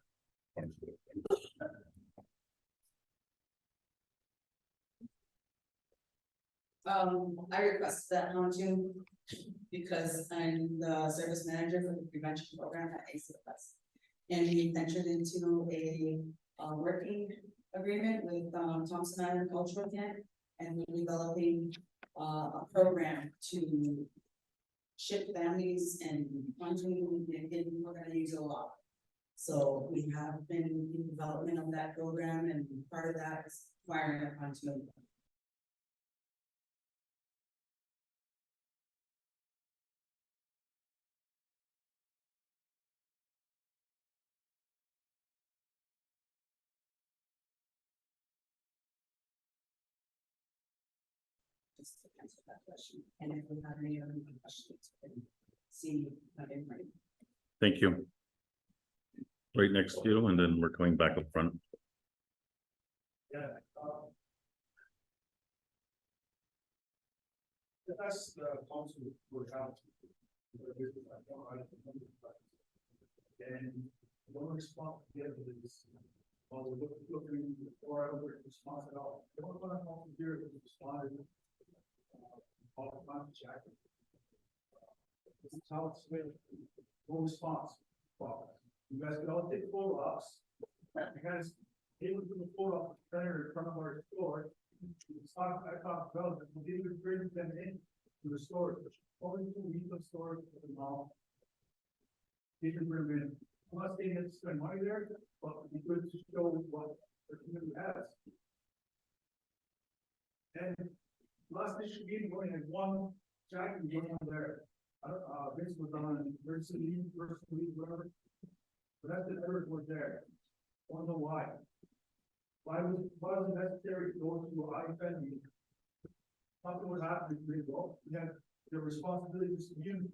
I requested that pontoon because I'm the service manager for the prevention program at ACFS. And we entered into a working agreement with Thompson Island Cultural Camp, and we're developing a program to ship families and pontoon, and we're gonna use it a lot. So we have been in development of that program, and part of that is acquiring a pontoon. Just to answer that question, and if we have any other questions, we can see that in writing. Thank you. Right next to you, and then we're coming back up front. Yeah. That's the council would have. And one response to the other is, well, we're looking for other response at all. The one I want to hear is responded. All the time, check. This is how it's made. No response. Well, you guys can all take photographs. Because it was the photo center in front of our store. I thought, well, we would bring them in to the store, only to leave the store for the mall. They can bring them in, unless they had to spend money there, but we could show what the community has. And last issue meeting, we only had one jacket going on there. This was on emergency leave, whatever. Connected errors were there. Wanna know why? Why was it necessary to go to a IFN meeting? Something was happening, we go, we had the responsibilities to you.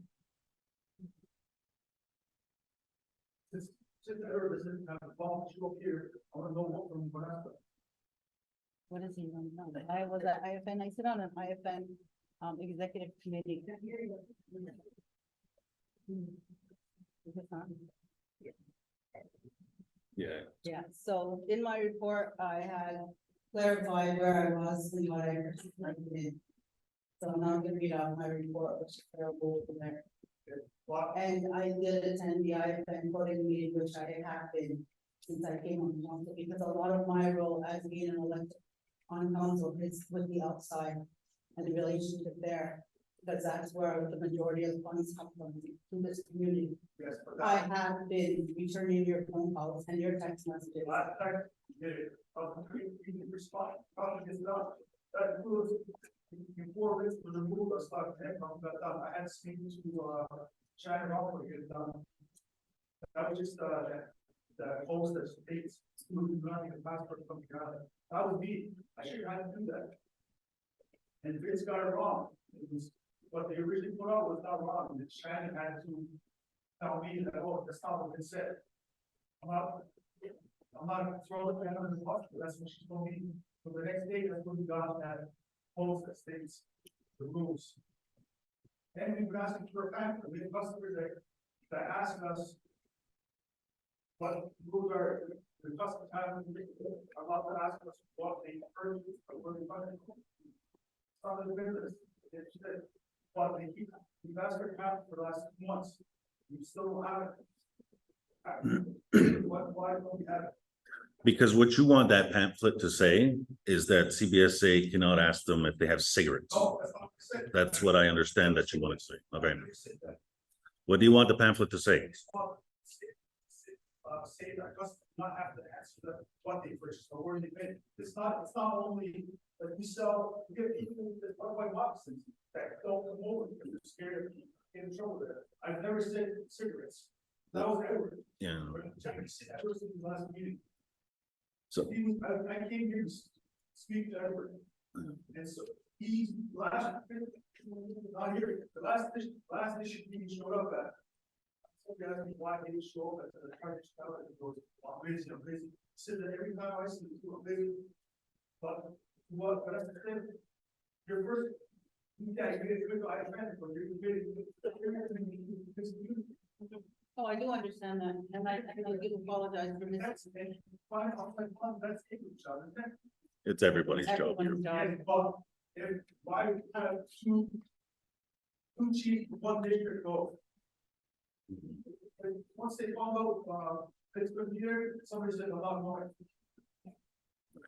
Since the error doesn't have a bomb show up here, I wanna know what from Vanessa. What does he want to know? I was at IFN, I sit on an IFN, executive committee. Is it on? Yeah. Yeah, so in my report, I had clarified where I was and what I participated in. So I'm not gonna read out my report, which is terrible from there. And I did attend the IFN voting meeting, which I have been since I came on council, because a lot of my role as being an elected on council is with the outside and the relationship there. Because that's where the majority of funds come from, to this community. Yes, but I have been returning your phone calls and your text messages. last time, you did it, you respond, probably is not, that includes, before this was removed, I started, I had to speak to, Shannon Hall to get it done. That was just, the post that states, students running the passport from Canada, that was me, I should have had to do that. And Vince got it wrong, it was, what they originally put out was not wrong, and Shannon had to tell me that, oh, that's not what it said. I'm not throwing the pen in the bucket, that's what she told me. So the next day, that's when we got that post that states the rules. And we've been asking for a pamphlet, we have customers that ask us what rules are, the customers have, a lot that ask us what they heard, but we're funding. Some of the business, it's that, but they keep, we've asked for a pamphlet for the last 2 months, we still don't have it. Why don't we have it? Because what you want that pamphlet to say is that CBSA cannot ask them if they have cigarettes. Oh, that's not what I said. That's what I understand that you want to say. Okay. What do you want the pamphlet to say? Say that customers not have to answer what they purchased or where they paid. It's not only that we sell, we get people that are white boxes that don't come over because they're scared of getting in trouble there. I've never said cigarettes. That was Edward. Yeah. That was in the last meeting. So I came here to speak to Edward. And so he's not here, the last issue he showed up at. Somebody asked me why he didn't show up at the charge tower, and he goes, I'm busy. He said that every time I see you, I'm busy. But that's the thing. Your first, you guys made a good IFN, but you're Oh, I do understand that, and I do apologize for missing. that's taking each other. it's everybody's job. Everyone's job. If why have two chiefs, one district go? Once they found out, Pittsburgh here, somebody said a lot more.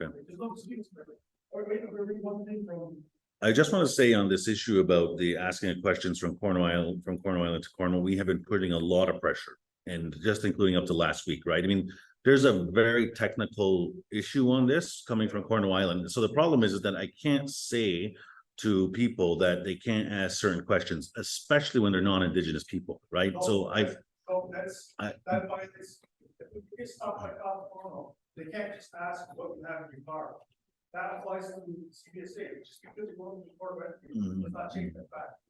Okay. There's no excuse for it. Or wait, I'll read one thing from. I just want to say on this issue about the asking of questions from Cornwall Island to Cornwall, we have been putting a lot of pressure, and just including up to last week, right? I mean, there's a very technical issue on this coming from Cornwall Island. So the problem is that I can't say to people that they can't ask certain questions, especially when they're non-Indigenous people, right? So That's that by this, if we stop like California, they can't just ask what you have in your car. That applies to CBSA, just because you're going to the port of entry, does not change that fact.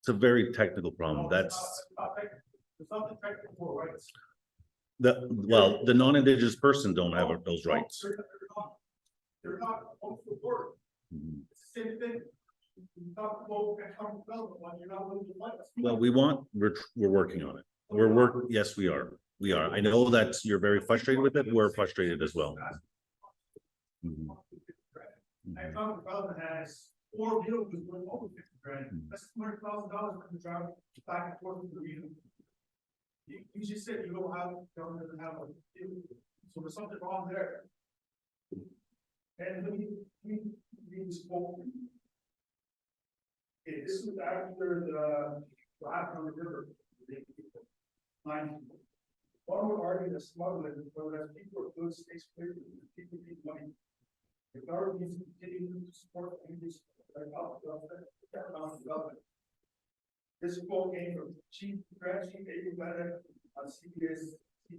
it's a very technical problem. No, That's it's not technical. There's nothing technical rights. the non-Indigenous person don't have those rights. They're not on the board. Mhm. It's the same thing. You talk about economic development when you're not willing to fight us. Well, we're working on it. Yes, we are. We are. I know that you're very frustrated with it. We're frustrated as well. Mhm. Economic development has 4 vehicles with over 50 grand. That's $200,000 for the drive back and forth to the region. You just said you don't have, government doesn't have a, so there's something wrong there. And we spoke. Okay, this was after the happened on the river. One would argue that smuggling, whether that's people or goods, takes place, people need money. The government needs to continue to support communities like economic development. This quote came from Chief Grand Chief Adrian Bennett on CBS So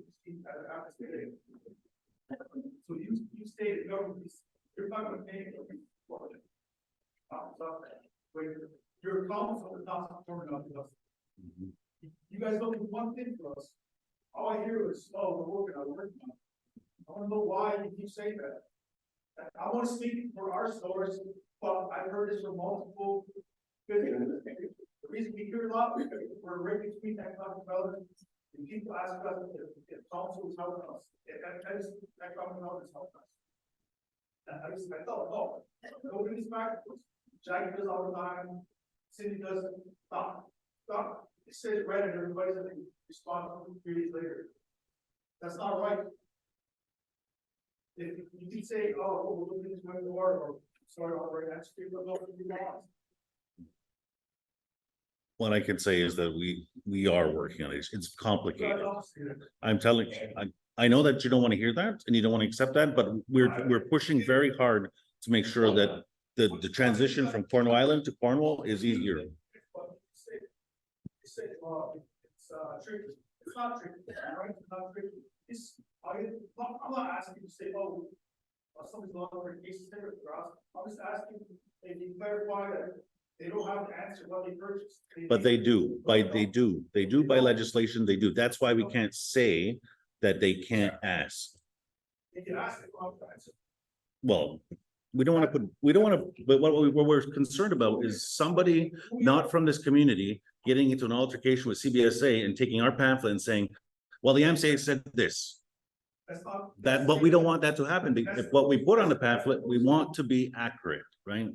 you stated government, you're not gonna pay for it. When your council is not forming up to us. You guys don't do one thing for us. All I hear is, oh, we're working on it. I don't know why you keep saying that. I want to speak for our stores, but I've heard this from multiple businesses. The reason we hear a lot, we're right between economic development, and people ask us if council is helping us, if economic development is helping us. I thought, no, nobody's back. Jack does all the time, Cindy does, stop. It says right, and everybody's gonna respond 3 days later. That's not right. If you can say, oh, we're looking into it more, or sorry, already, that's people don't do that. What I can say is that we are working on it. It's complicated. I'm telling you, I know that you don't want to hear that and you don't want to accept that, but we're pushing very hard to make sure that the transition from Cornwall Island to Cornwall is easier. It's tricky. It's not tricky, right? It's not tricky. I'm not asking you to say, oh, something's going on for cases there for us. I'm just asking if you clarify that they don't have to answer what they purchased. But they do, by legislation, they do. That's why we can't say that they can't ask. They can ask the wrong answer. Well, we don't want to, but what we're concerned about is somebody not from this community getting into an altercation with CBSA and taking our pamphlet and saying, well, the MCA said this. But we don't want that to happen, because if what we put on the pamphlet, we want to be accurate, right?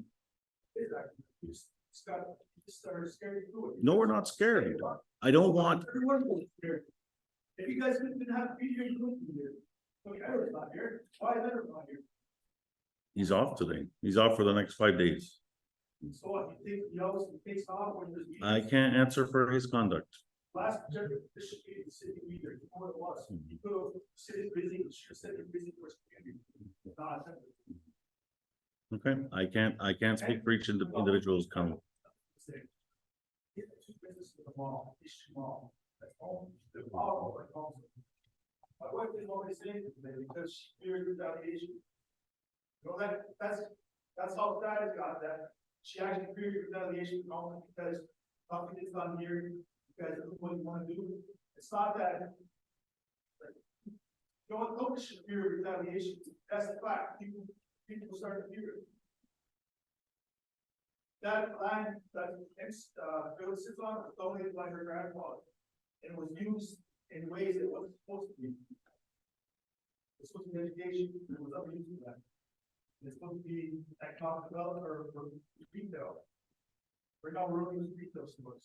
No, we're not scared. I don't want. If you guys didn't have to be here, you wouldn't be here. So Edward's not here. Why is Edward not here? He's off today. He's off for the next 5 days. So what, you think he always takes off when there's. I can't answer for his conduct. Last agenda, this should be the city leader, before it was. You could have said it's busy, you should have said it's busy for his community. Not Okay, I can't speak for each individual's comment. Get the two businesses in the mall, issue mall. That's all. The mall, like also. My wife didn't always say it today because she feared retaliation. You know, that's how sad it got that. She actually feared retaliation from because nothing is done here, because of what you want to do. It's not that. Like, don't fear retaliation. That's the fact. People start to fear it. That land that Bill sits on was donated by her grandfather. And it was used in ways it wasn't supposed to be. This was an education, it was abused for that. It's supposed to be economic development or retail. Right now, we're looking at retail stores.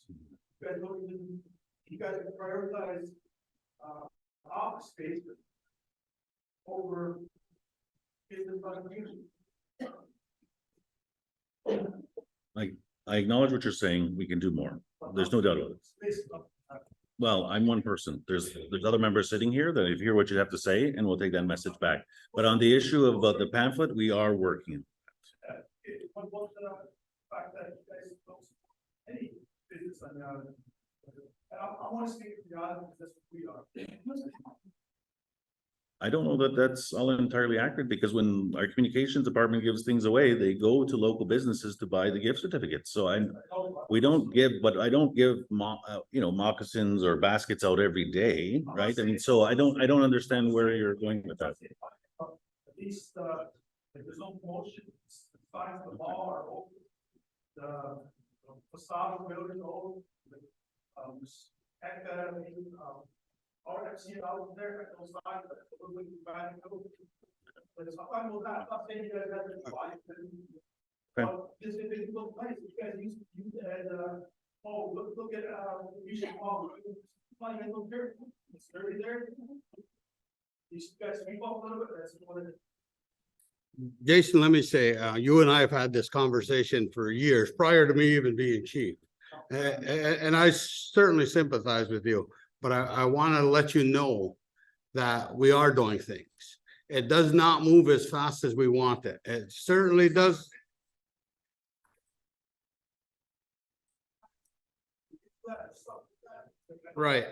You guys prioritize office space over business contribution. I acknowledge what you're saying. We can do more. There's no doubt about it. Well, I'm one person. There's other members sitting here that if you hear what you have to say, and we'll take that message back. But on the issue of the pamphlet, we are working. What about the fact that you guys don't support any business on the island? I want to speak for the island because that's what we are. I don't know that that's all entirely accurate, because when our communications department gives things away, they go to local businesses to buy the gift certificates. So we don't give, but I don't give moccasins or baskets out every day, right? I mean, so I don't understand where you're going with that. At least, if there's no promotion, signs the law are open. The facade of building old. Or I've seen out there at those times, but it's a little bad. But it's not fun with that. I'm not saying you guys have to buy it. But this is a big place. You guys use it as look at you should call. Money I don't care. It's already there. You guys sweep up a little bit. That's what it is. Jason, let me say, you and I have had this conversation for years prior to me even being chief. And I certainly sympathize with you. But I want to let you know that we are doing things. It does not move as fast as we want it. It certainly does. Right.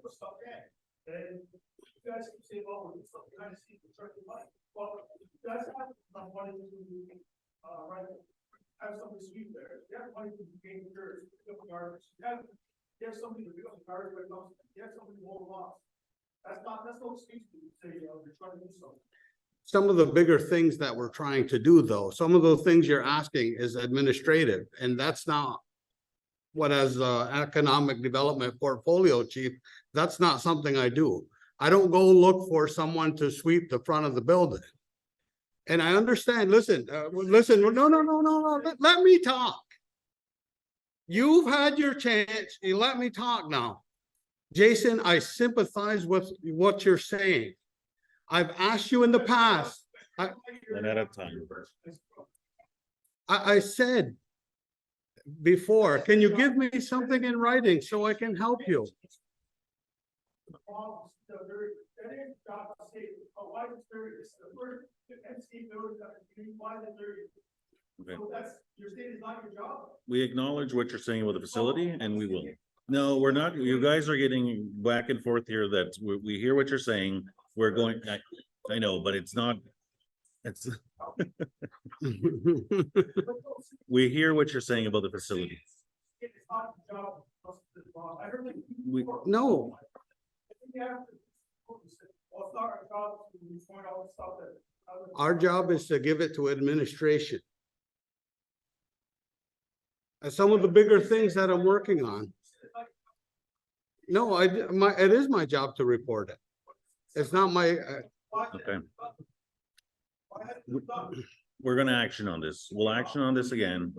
put stuff in. And you guys can say, well, we're stuff behind the scenes, we're charging money. Well, you guys have some money to, right, have somebody sweep there. You have money to gain yours, pick up the garbage. You have somebody to pick up the garbage, but you have somebody to mow the lawn. That's no excuse to say, you're trying to do something. Some of the bigger things that we're trying to do, though, some of those things you're asking is administrative, and that's not what, as economic development portfolio chief, that's not something I do. I don't go look for someone to sweep the front of the building. And I understand, listen, no, let me talk. You've had your chance, you let me talk now. Jason, I sympathize with what you're saying. I've asked you in the past. And at a time. I said before, can you give me something in writing so I can help you? Okay. So that's, you're saying it's not your job? We acknowledge what you're saying about the facility and we will. No, we're not. You guys are getting back and forth here that we hear what you're saying. We're going, I know, but it's not, it's. We hear what you're saying about the facility. It's not your job. I heard that. No. Our job is to give it to administration. And some of the bigger things that I'm working on. No, it is my job to report it. It's not my, Okay. We're gonna action on this. We'll action on this again.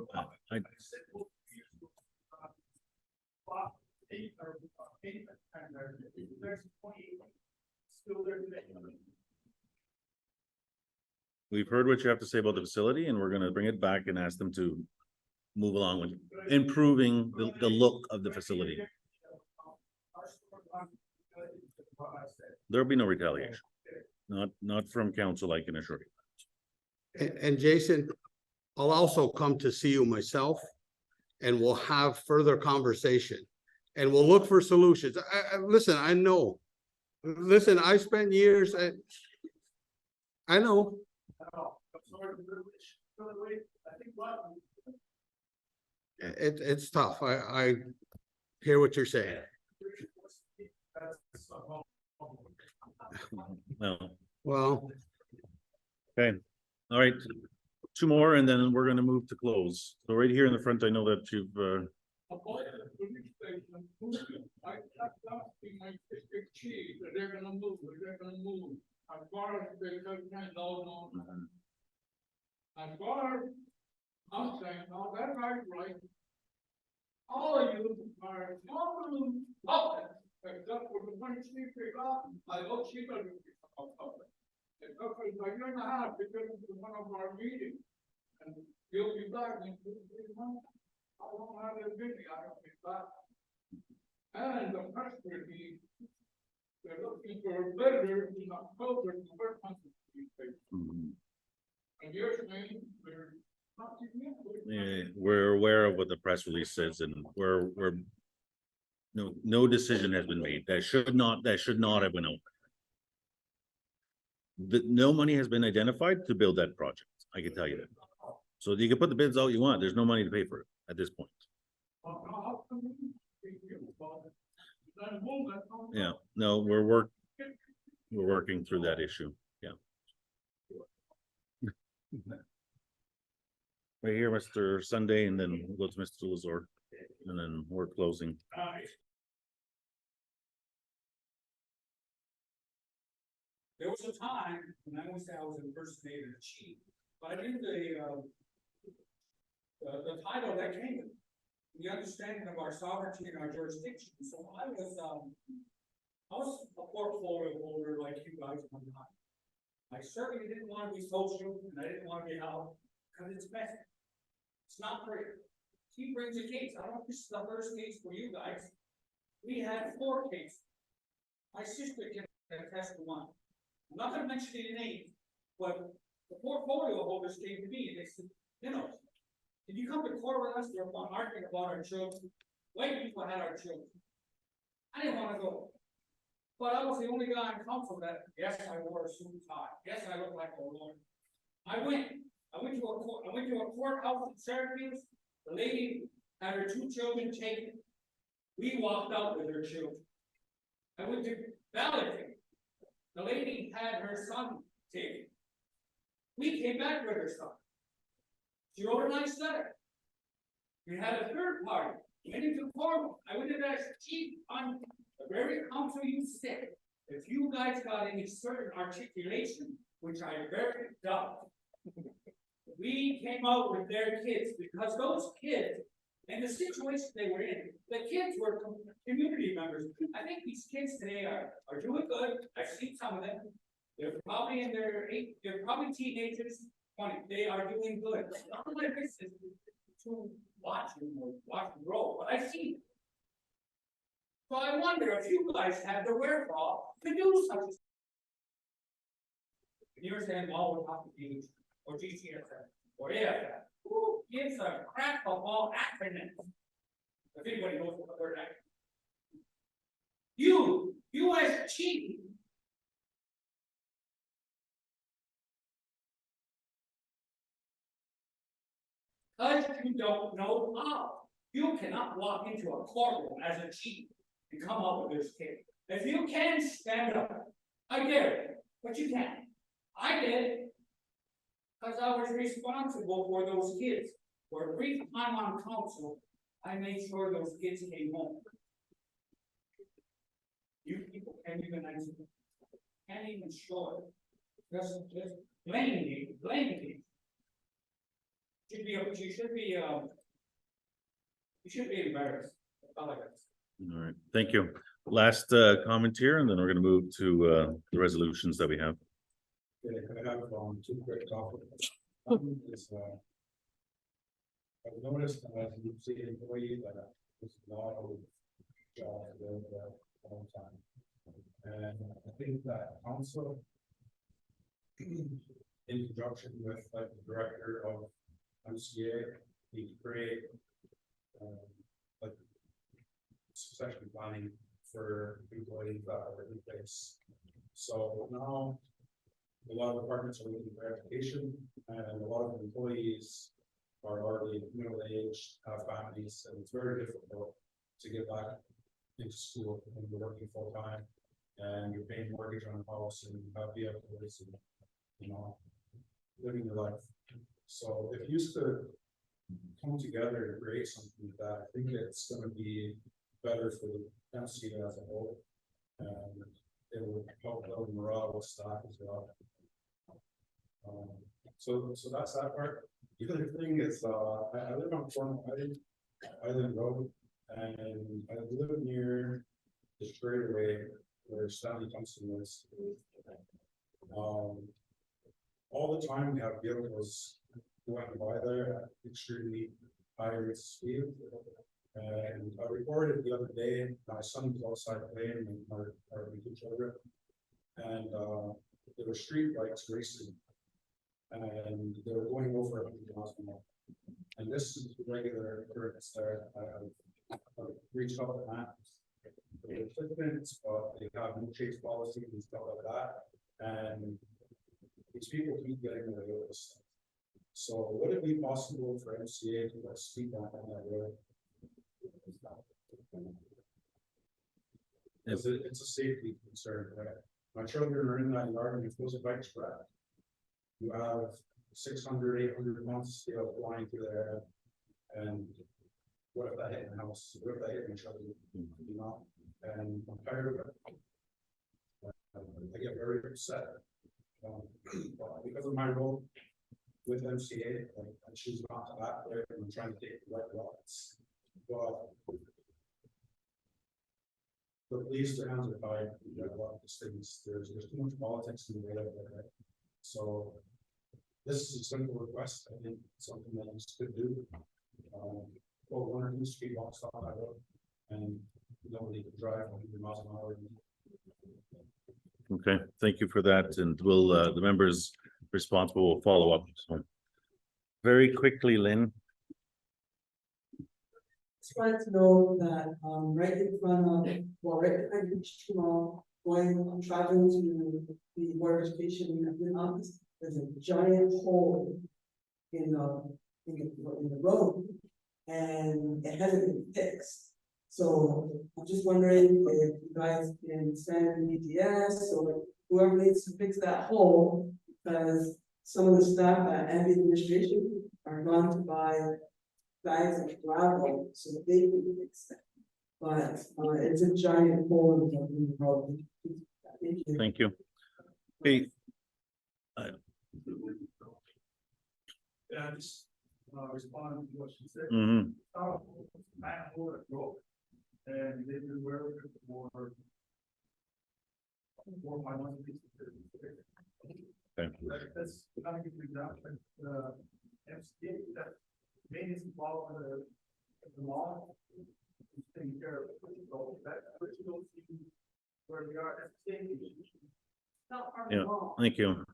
We've heard what you have to say about the facility and we're gonna bring it back and ask them to move along with improving the look of the facility. There'll be no retaliation. Not from council, I can assure you. and Jason, I'll also come to see you myself and we'll have further conversation and we'll look for solutions. Listen, I know. Listen, I spent years at, I know. It's tough. I hear what you're saying. No. Well. Okay, all right. Two more and then we're gonna move to close. So right here in the front, I know that you've I kept asking my district chief that they're gonna move. As far as they said, no. As far as I'm saying, no, that's right. All of you are small puppets, except for the one chief they got. I hope she doesn't become a puppet. Except for a year and a half, because of one of our meetings. And you'll be back in 2 months. I won't have it busy, I don't be back. And the press release, they're looking for a visitor in October to work on the newspaper. And you're saying they're not significant. we're aware of what the press release says and we're no decision has been made. That should not have been open. No money has been identified to build that project. I can tell you that. So you can put the bids out you want. There's no money to pay for it at this point. Yeah, no, we're working through that issue. Yeah. Right here, Mr. Sunday, and then we'll go to Mr. Lazor, and then we're closing. There was a time when I was impersonator chief, but I did the title that came with the understanding of our sovereignty and our jurisdiction. So I was a portfolio holder like you guys one time. I certainly didn't want to be social and I didn't want to be out because it's messy. It's not fair. He brings a case. I don't know if this is the first case for you guys. We had 4 cases. My sister can attest to one. I'm not gonna mention any names, but the portfolio holders came to me and they said, you know, if you come to court with us, we're arguing about our children. White people had our children. I didn't wanna go. But I was the only guy in council that, yes, I wore a suit and tie, yes, I look like a lawyer. I went to a courthouse in Syracuse, the lady had her 2 children taken. We walked out with her children. I went to Valley, the lady had her son taken. We came back with her son. She wrote a nice letter. We had a third party, went into court, I went to that chief on the very council you sit. If you guys got any certain articulation, which I very doubt. We came out with their kids because those kids and the situation they were in, the kids were community members. I think these kids today are doing good. I've seen some of them. They're probably in their they're probably teenagers, 20. They are doing good. Not like this is to watch them grow, but I see. So I wonder if you guys have the wherewithal to do something. You're saying, well, we're talking to you, or GCSF, or AFF. Who gives a crap of all acronyms? If anybody knows what the word acronym. You as chief. Because you don't know how. You cannot walk into a courtroom as a chief and come up with this case. If you can stand up, I get it, but you can't. I did. Because I was responsible for those kids. For a brief time on council, I made sure those kids came home. You people can't even answer. Can't even show it. Just blaming me. You should be embarrassed. All right, thank you. Last comment here, and then we're gonna move to the resolutions that we have. Yeah, I have 2 quick topics. Is I've noticed as you see employee that there's a lot of jobs there all the time. And I think that council in conjunction with like the director of MCA, need to create like succession planning for employees that are in place. So now a lot of departments are looking for education, and a lot of employees are already middle-aged, have families, and it's very difficult to get back into school when you're working full-time and you're paying mortgage on a house and you have vehicles and, you know, living your life. So if you used to come together and create something like that, I think it's going to be better for the MCA as a whole, and it will help build morale with staff as well. So that's that part. The other thing is, I live on Fort Island Road, and I live near the straightaway where Stanley Thompson is. All the time we have vehicles going by there at extremely high rates of speed. And I reported the other day, my son was outside playing with our two children, and there were street bikes racing, and they were going over 100 miles an hour. And this is regular occurrence there. I've reached out to that. They're participants, but they have no chase policy and stuff like that. And these people keep getting away with this. So would it be possible for MCA to speak on that road? It's a safety concern, right? My children are in that yard, and if those bikes wreck, you have 600, 800 months still flying through there, and what if that hit my house? What if that hit each other? You know, and I'm tired of it. I get very upset because of my role with MCA. I choose not to act there, and I'm trying to take the right routes. But the police, their hands are tied. You got a lot of these things. There's too much politics in the way of it, right? So this is a simple request. I think something that you could do. Well, 1 or 2 speed walks off that road, and nobody can drive 100 miles an hour. Okay, thank you for that, and we'll the members responsible will follow up. So very quickly, Lynn. Just wanted to know that right in front of, well, right behind each mall, traveling to the Board of Education in office, there's a giant hole in the road. And it hasn't been fixed. So I'm just wondering if you guys can send ETS or whoever needs to fix that hole. Because some of the staff at the administration are going to buy bags of gravel so that they can fix it. But it's a giant hole in the road. Thank you. Thank you. Hey. Yeah, just respond to what she said. Mhm. Manhole at road, and they've been wearing it for 4 or 5 months. Okay. That's not a good example. MCA that maintenance involved in the law. Taking care of it. So that which you don't see where we are at the same. Yeah, thank you.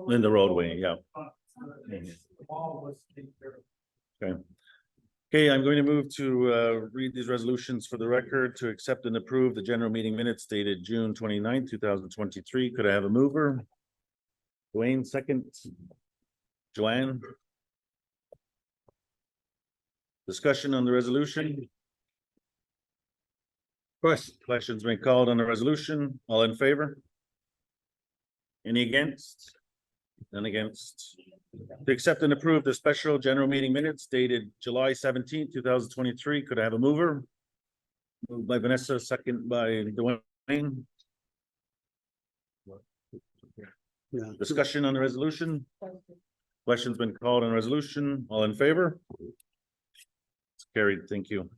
In the roadway, yeah. The law was taken care of. Okay. Okay, I'm going to move to read these resolutions for the record to accept and approve the general meeting minutes dated June 29th, 2023. Could I have a mover? Dwayne, second. Joanne? Discussion on the resolution? Questions been called on the resolution? All in favor? Any against? None against. To accept and approve the special general meeting minutes dated July 17th, 2023. Could I have a mover? Moved by Vanessa, second by Dwayne. Yeah. Discussion on the resolution? Questions been called on resolution? All in favor? It's carried. Thank you.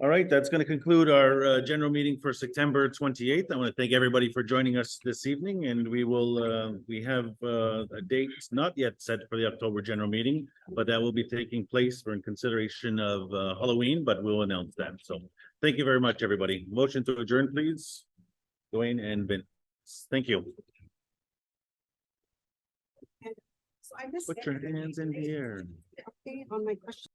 All right, that's going to conclude our general meeting for September 28th. I want to thank everybody for joining us this evening, and we will we have a date not yet set for the October general meeting, but that will be taking place for in consideration of Halloween, but we'll announce that. So thank you very much, everybody. Motion to adjourn, please. Dwayne and Vince. Thank you. So I missed Put your hands in the air. on my question.